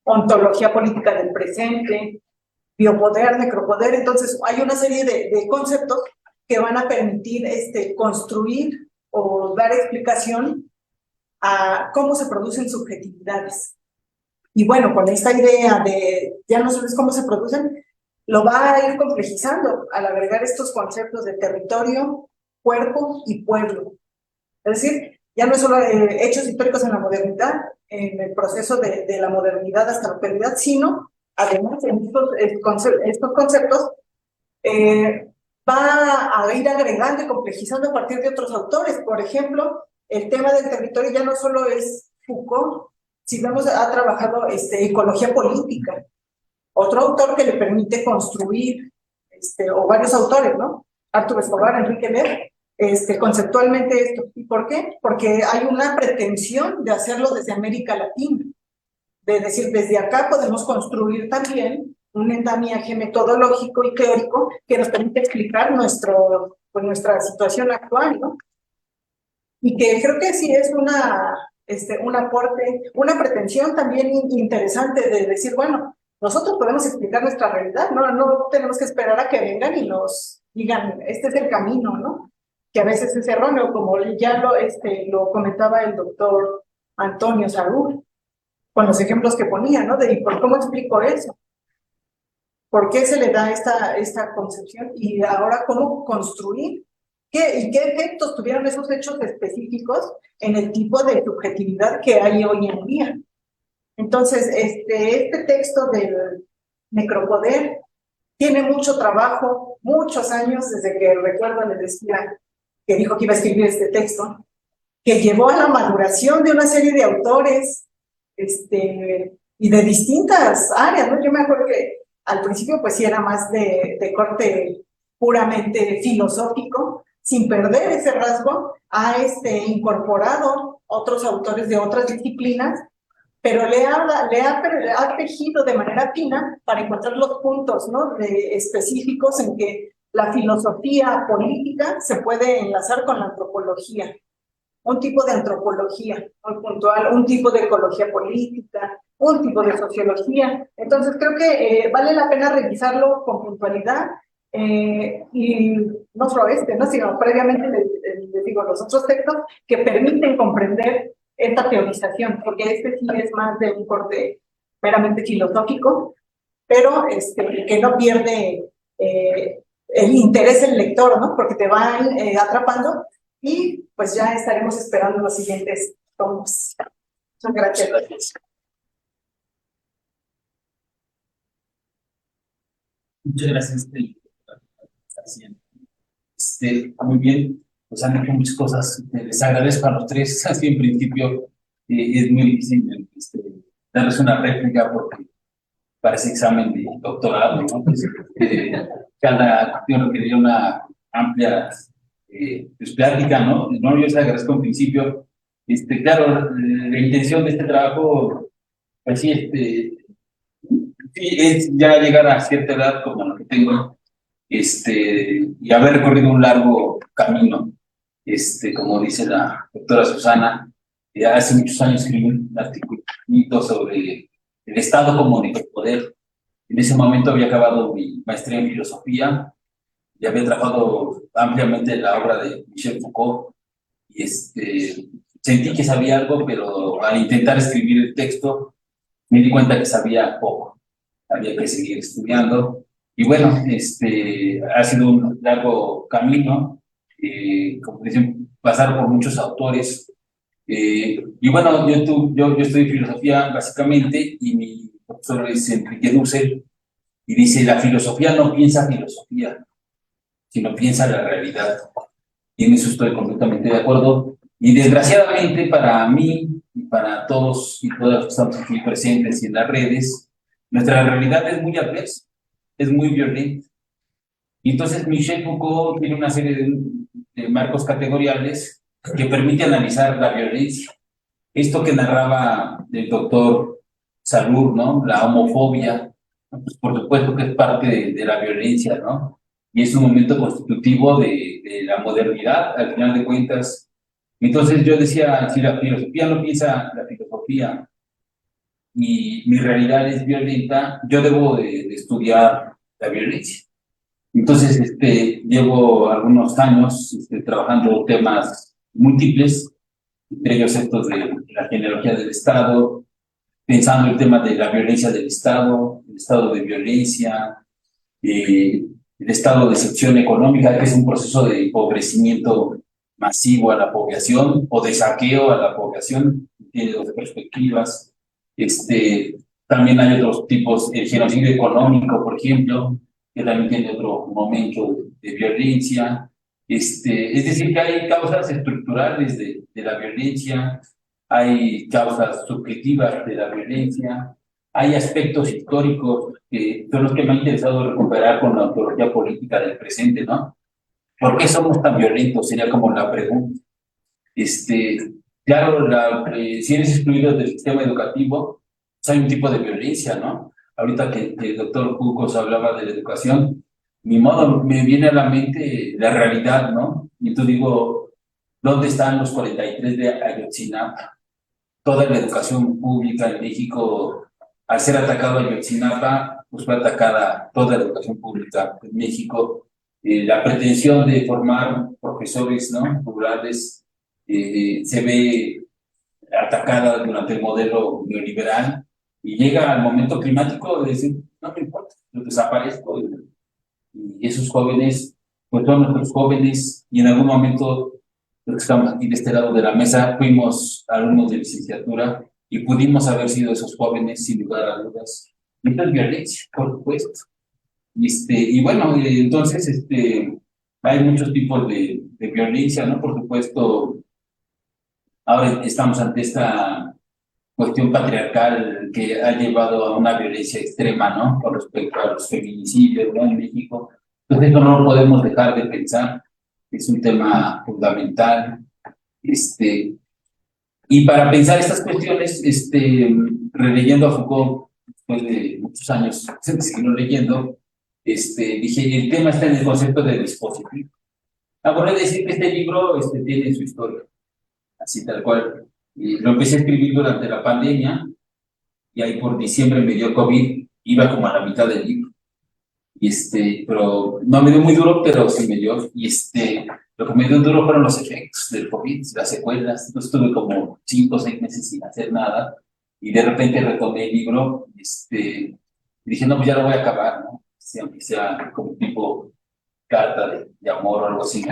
ontología política del presente, biopoder, necropoder. Entonces hay una serie de conceptos que van a permitir construir o dar explicación a cómo se producen subjetividades. Y bueno, con esta idea de ya no sabes cómo se producen, lo va a ir complejizando al agregar estos conceptos de territorio, cuerpo y pueblo. Es decir, ya no es solo hechos históricos en la modernidad, en el proceso de la modernidad hasta la actualidad, sino además en estos conceptos va a ir agregando y complejizando a partir de otros autores. Por ejemplo, el tema del territorio ya no solo es Foucault, sino ha trabajado ecología política, otro autor que le permite construir, o varios autores, ¿no? Arturo Escobar, Enrique Ler, conceptualmente esto. ¿Y por qué? Porque hay una pretensión de hacerlo desde América Latina, de decir, desde acá podemos construir también un andamiaje metodológico y teórico que nos permite explicar nuestra situación actual, ¿no? Y que creo que sí es un aporte, una pretensión también interesante de decir, bueno, nosotros podemos explicar nuestra realidad, no tenemos que esperar a que vengan y nos digan, este es el camino, ¿no? Que a veces es erróneo, como ya lo comentaba el doctor Antonio Sarur, con los ejemplos que ponía, ¿no? De cómo explico eso, por qué se le da esta concepción y ahora cómo construir, y qué efectos tuvieron esos hechos específicos en el tipo de subjetividad que hay hoy en día. Entonces, este texto del Necropoder tiene mucho trabajo, muchos años, desde que recuerdo, les decía que dijo que iba a escribir este texto, que llevó a la maduración de una serie de autores, y de distintas áreas, ¿no? Yo me acuerdo que al principio pues sí era más de corte puramente filosófico, sin perder ese rasgo, ha incorporado otros autores de otras disciplinas, pero le ha tejido de manera fina para encontrar los puntos, ¿no? Específicos en que la filosofía política se puede enlazar con la antropología. Un tipo de antropología muy puntual, un tipo de ecología política, un tipo de sociología. Entonces creo que vale la pena revisarlo con puntualidad, y no solo ¿no? Sino previamente les digo los otros textos que permiten comprender esta teorización, porque sí es más de un corte meramente filosófico, pero que no pierde el interés del lector, ¿no? Porque te van atrapando. Y pues ya estaremos esperando los siguientes tomos. Muchas gracias. Muchas gracias. Muy bien, pues han hecho muchas cosas. Les agradezco a los tres. Así en principio es muy difícil darles una réplica porque parece examen de doctorado, ¿no? Pues, cada cuestión requería una amplia pues, plática, ¿no? Yo les agradezco en principio. Claro, la intención de este trabajo, pues sí, sí, es ya llegar a cierta edad como la que tengo, y haber recorrido un largo camino, como dice la doctora Susana, hace muchos años escribí un artículo sobre el Estado como necropoder. En ese momento había acabado mi maestría en filosofía y había trabajado ampliamente en la obra de Michel Foucault, y sentí que sabía algo, pero al intentar escribir el texto me di cuenta que sabía poco. había que seguir estudiando. Y bueno, ha sido un largo camino, como dicen, pasar por muchos autores. Y bueno, yo estudié filosofía básicamente y mi profesor es Enrique Dussel y dice, la filosofía no piensa filosofía, sino piensa la realidad. Y en eso estoy completamente de acuerdo. Y desgraciadamente para mí y para todos y todas los que estamos aquí presentes y en las redes, nuestra realidad es muy adversa, es muy violenta. Y entonces Michel Foucault tiene una serie de marcos categoriales que permite analizar la violencia. Esto que narraba el doctor Salur, ¿no? La homofobia, pues por supuesto que es parte de la violencia, ¿no? Y es un momento constitutivo de la modernidad, al final de cuentas. Entonces yo decía, si la filosofía no piensa la filosofía y mi realidad es violenta, yo debo de estudiar la violencia. Entonces, llevo algunos años trabajando temas múltiples, entre ellos estos de la genealogía del Estado, pensando el tema de la violencia del Estado, el estado de violencia, el estado de excepción económica, que es un proceso de empobrecimiento masivo a la población o de saqueo a la población, tiene dos perspectivas. También hay otros tipos, el genocidio económico, por ejemplo, que también tiene otro momento de violencia. Es decir, que hay causas estructurales de la violencia, hay causas subjetivas de la violencia, hay aspectos históricos que son los que me han interesado recuperar con la ontología política del presente, ¿no? ¿Por qué somos tan violentos? Sería como la pregunta. Claro, si eres excluido del sistema educativo, pues hay un tipo de violencia, ¿no? Ahorita que el doctor Cucos hablaba de la educación, ni modo, me viene a la mente la realidad, ¿no? Y entonces digo, ¿dónde están los 43 de Ayotzinapa? Toda la educación pública en México, al ser atacado Ayotzinapa, pues fue atacada toda la educación pública en México. La pretensión de formar profesores, ¿no? Rurales se ve atacada durante el modelo neoliberal y llega al momento climático de decir, no me importa, yo desaparezco y esos jóvenes, pues son nuestros jóvenes y en algún momento los que estamos aquí de este lado de la mesa fuimos alumnos de licenciatura y pudimos haber sido esos jóvenes sin lugar a dudas. Y esto es violencia, por supuesto. Y bueno, entonces hay muchos tipos de violencia, ¿no? Por supuesto, ahora estamos ante esta cuestión patriarcal que ha llevado a una violencia extrema, ¿no? Con respecto a los feminicidios, ¿no? En México. Entonces, eso no lo podemos dejar de pensar. Es un tema fundamental. Y para pensar estas cuestiones, releyendo a Foucault, después de muchos años, seguirlo leyendo, dije, el tema está en el concepto de dispositivo. Acordé de decir que este libro tiene su historia, así tal cual. Y lo empecé a escribir durante la pandemia, y ahí por diciembre me dio COVID, iba como a la mitad del libro. Pero no me dio muy duro, pero sí me dio. Lo que me dio duro fueron los efectos del COVID, las secuelas. Entonces estuve como 5 o 6 meses sin hacer nada, y de repente retomé el libro, y dije, no, pues ya lo voy a acabar, ¿no? Aunque sea como tipo carta de amor o algo así.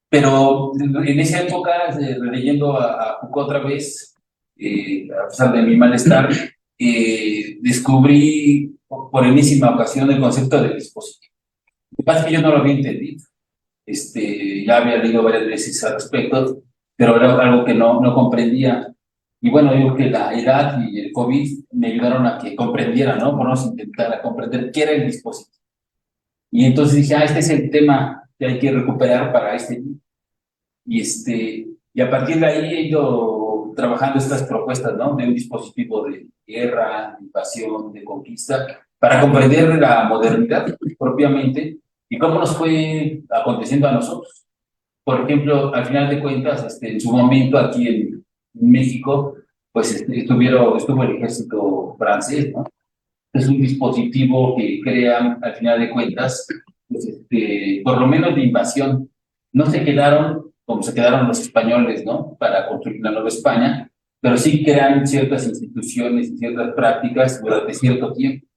Pero en esa época, releyendo a Foucault otra vez, a pesar de mi malestar, descubrí por enésima ocasión el concepto de dispositivo. Lo que pasa es que yo no lo había entendido. Ya había leído varias veces al respecto, pero era algo que no comprendía. Y bueno, yo creo que la edad y el COVID me ayudaron a que comprendiera, ¿no? Por no intentar a comprender qué era el dispositivo. Y entonces dije, este es el tema que hay que recuperar para este libro. Y a partir de ahí he ido trabajando estas propuestas, ¿no? De un dispositivo de guerra, de invasión, de conquista, para comprender la modernidad propiamente y cómo nos fue aconteciendo a nosotros. Por ejemplo, al final de cuentas, en su momento aquí en México, pues estuvo el ejército francés, ¿no? Es un dispositivo que crea, al final de cuentas, pues, por lo menos de invasión. No se quedaron como se quedaron los españoles, ¿no? Para construir la Nueva España, pero sí crean ciertas instituciones y ciertas prácticas durante cierto tiempo.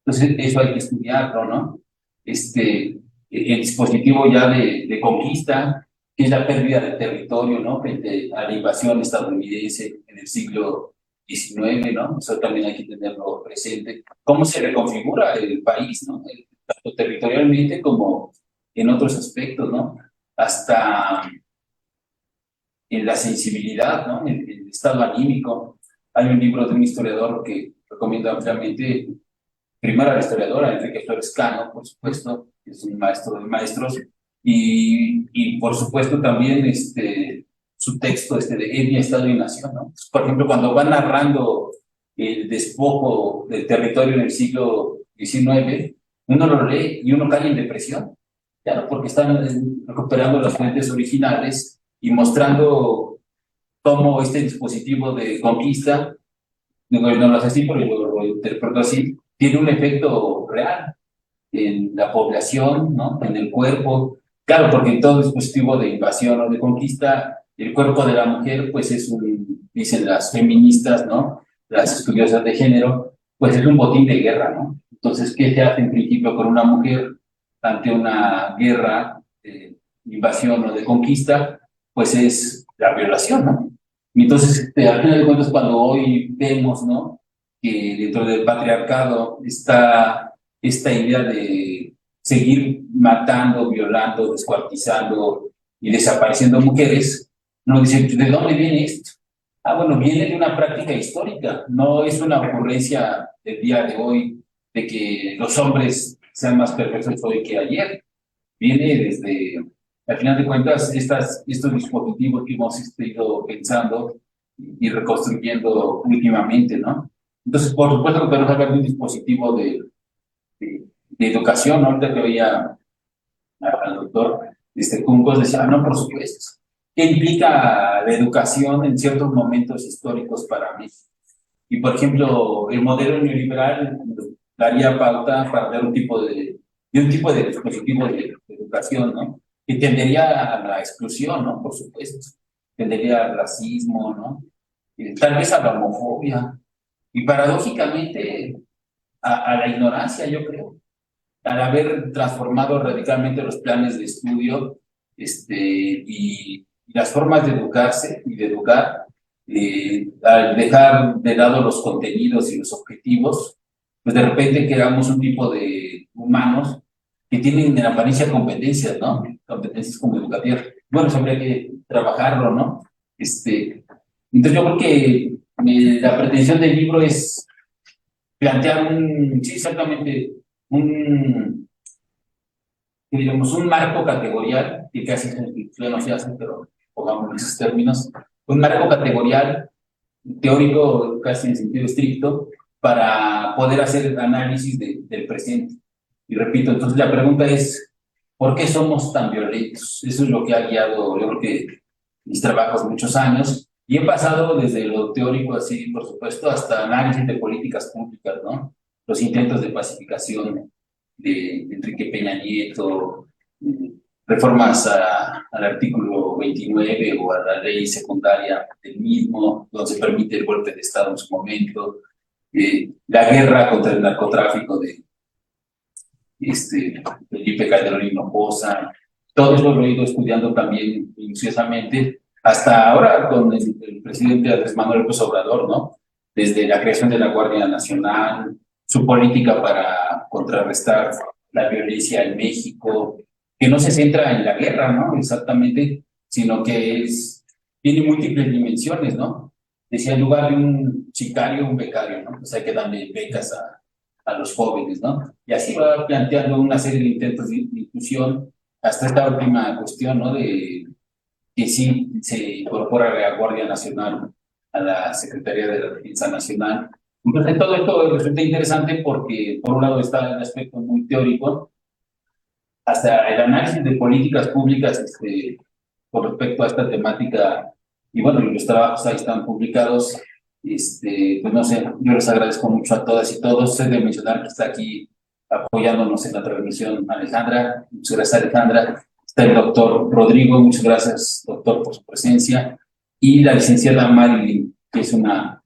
Entonces, eso hay que estudiarlo, ¿no? El dispositivo ya de conquista, que es la pérdida de territorio, ¿no? Frente a la invasión estadounidense en el siglo XIX, ¿no? Eso también hay que tenerlo presente. ¿Cómo se reconfigura el país, ¿no? Tanto territorialmente como en otros aspectos, ¿no? Hasta en la sensibilidad, ¿no? En el estado anímico. Hay un libro de un historiador que recomiendo ampliamente, primero a la historiadora, Enrique Flores Cano, por supuesto, que es un maestro de maestros, y por supuesto también su texto de Etnia, Estado y Nación, ¿no? Por ejemplo, cuando va narrando el despojo del territorio en el siglo XIX, uno lo lee y uno cae en depresión, claro, porque están recuperando las fuentes originales y mostrando cómo este dispositivo de conquista, no lo hace así, pero yo lo interpreto así, tiene un efecto real en la población, ¿no? En el cuerpo. Claro, porque en todo dispositivo de invasión o de conquista, el cuerpo de la mujer, pues dicen las feministas, ¿no? Las estudiosas de género, pues es un botín de guerra, ¿no? Entonces, ¿qué se hace en principio con una mujer ante una guerra de invasión o de conquista? Pues es la violación, ¿no? Y entonces, al final de cuentas, cuando hoy vemos, ¿no? Que dentro del patriarcado está esta idea de seguir matando, violando, descuartizando y desapareciendo mujeres, nos dicen, ¿de dónde viene esto? Ah, bueno, viene de una práctica histórica, no es una ocurrencia del día de hoy de que los hombres sean más perfectos hoy que ayer. Viene desde, al final de cuentas, estos dispositivos que hemos ido pensando y reconstruyendo últimamente, ¿no? Entonces, por supuesto que podemos hablar de un dispositivo de educación, ¿no? Ahorita que veía al doctor Juncos, decía, no, por supuesto. ¿Qué implica la educación en ciertos momentos históricos para mí? Y, por ejemplo, el modelo neoliberal daría pauta para dar un tipo de dispositivo de educación, ¿no? Que tendería a la exclusión, ¿no? Por supuesto. Tendería al racismo, ¿no? Tal vez a la homofobia. Y paradójicamente a la ignorancia, yo creo, al haber transformado radicalmente los planes de estudio y las formas de educarse y de educar, al dejar de lado los contenidos y los objetivos, pues de repente creamos un tipo de humanos que tienen en apariencia competencias, ¿no? Competencias como educativas. Bueno, eso habría que trabajarlo, ¿no? Entonces yo creo que la pretensión del libro es plantear sí, exactamente, digamos, un marco categorial, que casi ya no se hace, pero pongamos en esos términos, un marco categorial teórico casi en sentido estricto para poder hacer el análisis del presente. Y repito, entonces la pregunta es, ¿por qué somos tan violentos? Eso es lo que ha guiado, yo creo que mis trabajos muchos años, y he pasado desde lo teórico así, por supuesto, hasta análisis de políticas públicas, ¿no? Los intentos de pacificación de Enrique Peña Nieto, reformas al artículo 29 o a la ley secundaria del mismo, donde se permite el golpe de Estado en su momento, la guerra contra el narcotráfico de Felipe Calderón Hinojosa, todo eso lo he ido estudiando también minuciosamente, hasta ahora con el presidente Andrés Manuel López Obrador, ¿no? Desde la creación de la Guardia Nacional, su política para contrarrestar la violencia en México, que no se centra en la guerra, ¿no? Exactamente, sino que tiene múltiples dimensiones, ¿no? Decía, en lugar de un sicario, un becario, ¿no? O sea, que darle becas a los jóvenes, ¿no? Y así va planteando una serie de intentos de inclusión hasta esta última cuestión, ¿no? De que sí se incorpora la Guardia Nacional a la Secretaría de la Defensa Nacional. Entonces, todo esto resulta interesante porque, por un lado, está el aspecto muy teórico, hasta el análisis de políticas públicas con respecto a esta temática, y bueno, los trabajos ahí están publicados. Pues no sé, yo les agradezco mucho a todas y todos. Sé de mencionar que está aquí apoyándonos en la transmisión Alejandra. Muchas gracias, Alejandra. Está el doctor Rodrigo, muchas gracias, doctor, por su presencia. Y la licenciada Marilyn que es una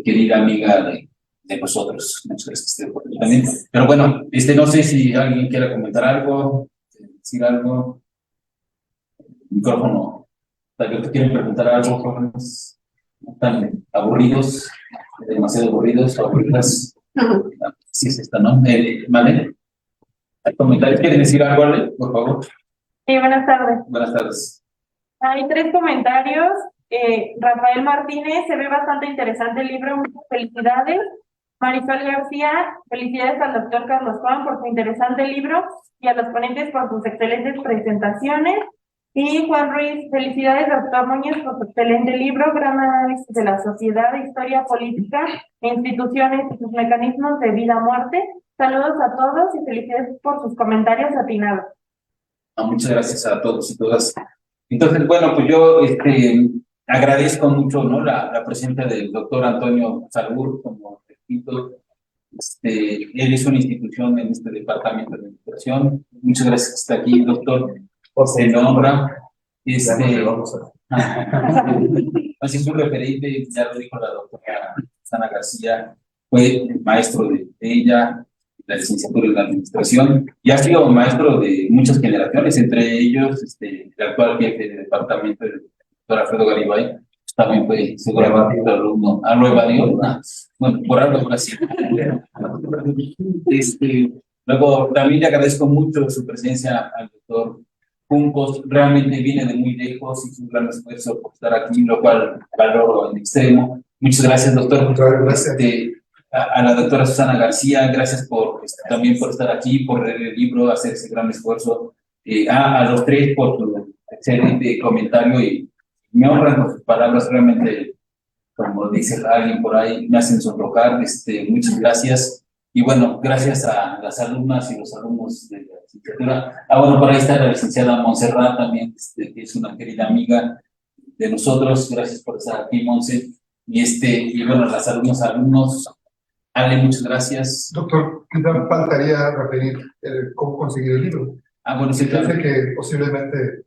querida amiga de nosotros. Muchas gracias que esté por aquí también. Pero bueno, no sé si alguien quiera comentar algo, decir algo. Micrófono. Tal vez quieren preguntar algo, jóvenes. No tan aburridos, demasiado aburridos, aburridas. Sí, es esta, ¿no? ¿Vale? ¿Hay comentarios? ¿Quieren decir algo, Ale? Por favor. Sí, buenas tardes. Buenas tardes. Hay 3 comentarios. Rafael Martínez, se ve bastante interesante el libro, muchas felicidades. Marisol García, felicidades al doctor Carlos Juan por su interesante libro y a los ponentes por sus excelentes presentaciones. Y Juan Ruiz, felicidades doctor Núñez por su excelente libro, gran análisis de la sociedad, historia política, instituciones y sus mecanismos de vida-muerte. Saludos a todos y felicidades por sus comentarios atinados. Muchas gracias a todos y todas. Entonces, bueno, pues yo agradezco mucho, ¿no? la presencia del doctor Antonio Salgur como repito. Él es una institución en este departamento de administración. Muchas gracias que está aquí, doctor. Se nombra. Así es un referente, ya lo dijo la doctora Susana García, fue maestro de ella, la licenciatura en la administración, y ha sido maestro de muchas generaciones, entre ellos el actual jefe de departamento, el doctor Alfredo Garibay, también fue seguramente alumno. Lo evadió, bueno, por algo así. Luego, también le agradezco mucho su presencia al doctor Juncos, realmente viene de muy lejos, hizo un gran esfuerzo por estar aquí, lo cual valoro en extremo. Muchas gracias, doctor. Gracias. A la doctora Susana García, gracias también por estar aquí, por leer el libro, hacer ese gran esfuerzo. A los 3 por su excelente comentario y me honran sus palabras, realmente, como dice alguien por ahí, me hacen sonrojar. Muchas gracias. Y bueno, gracias a las alumnas y los alumnos de la licenciatura. Bueno, por ahí está la licenciada Montserrat también, que es una querida amiga de nosotros. Gracias por estar aquí, Monse. Y bueno, las alumnos. Ale, muchas gracias. Doctor, quizá faltaría referir cómo conseguir el libro. Bueno, sí, claro. Sé que posiblemente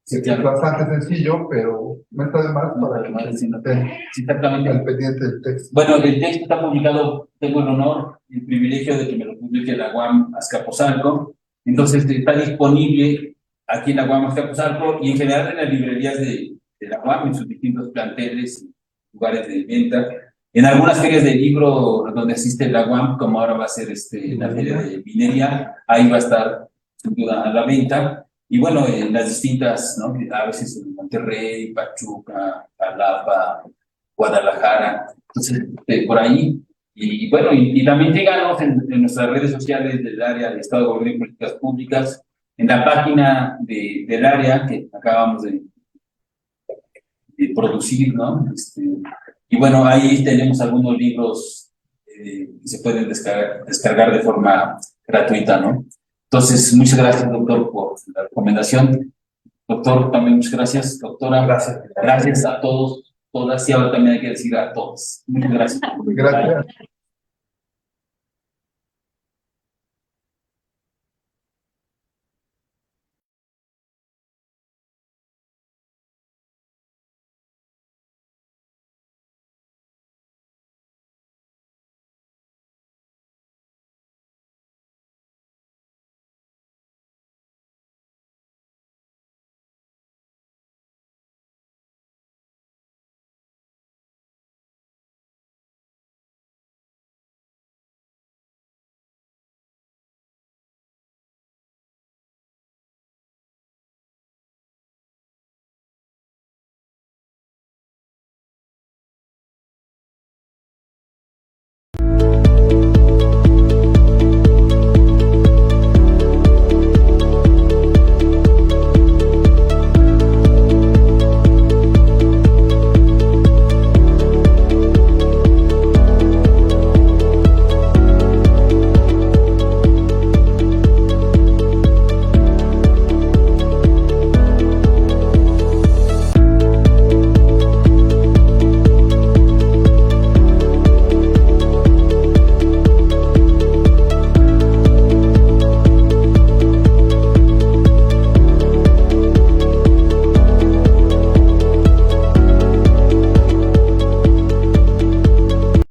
Sí, es claro. bastante sencillo, pero no está de más para que estén Exactamente. al pendiente del texto. Bueno, el texto está publicado, tengo el honor y el privilegio de que me lo publique la UAM Azcapotzalco. Entonces está disponible aquí en la UAM Azcapotzalco y en general en las librerías de la UAM, en sus distintos planteles y lugares de venta. En algunas ferias de libro donde asiste la UAM, como ahora va a ser la feria de minería, ahí va a estar sin duda a la venta. Y bueno, en las distintas, ¿no? A veces en Monterrey, Pachuca, Jalapa, Guadalajara, entonces por ahí. Y bueno, y también síganos en nuestras redes sociales del área de Estado de Gobierno y Políticas Públicas, en la página del área que acabamos de producir, ¿no? Y bueno, ahí tenemos algunos libros que se pueden descargar de forma gratuita, ¿no? Entonces, muchas gracias, doctor, por la recomendación. Doctor, también muchas gracias. Doctora, gracias a todos, todas, y ahora también hay que decir a todos. Muchas gracias. Gracias.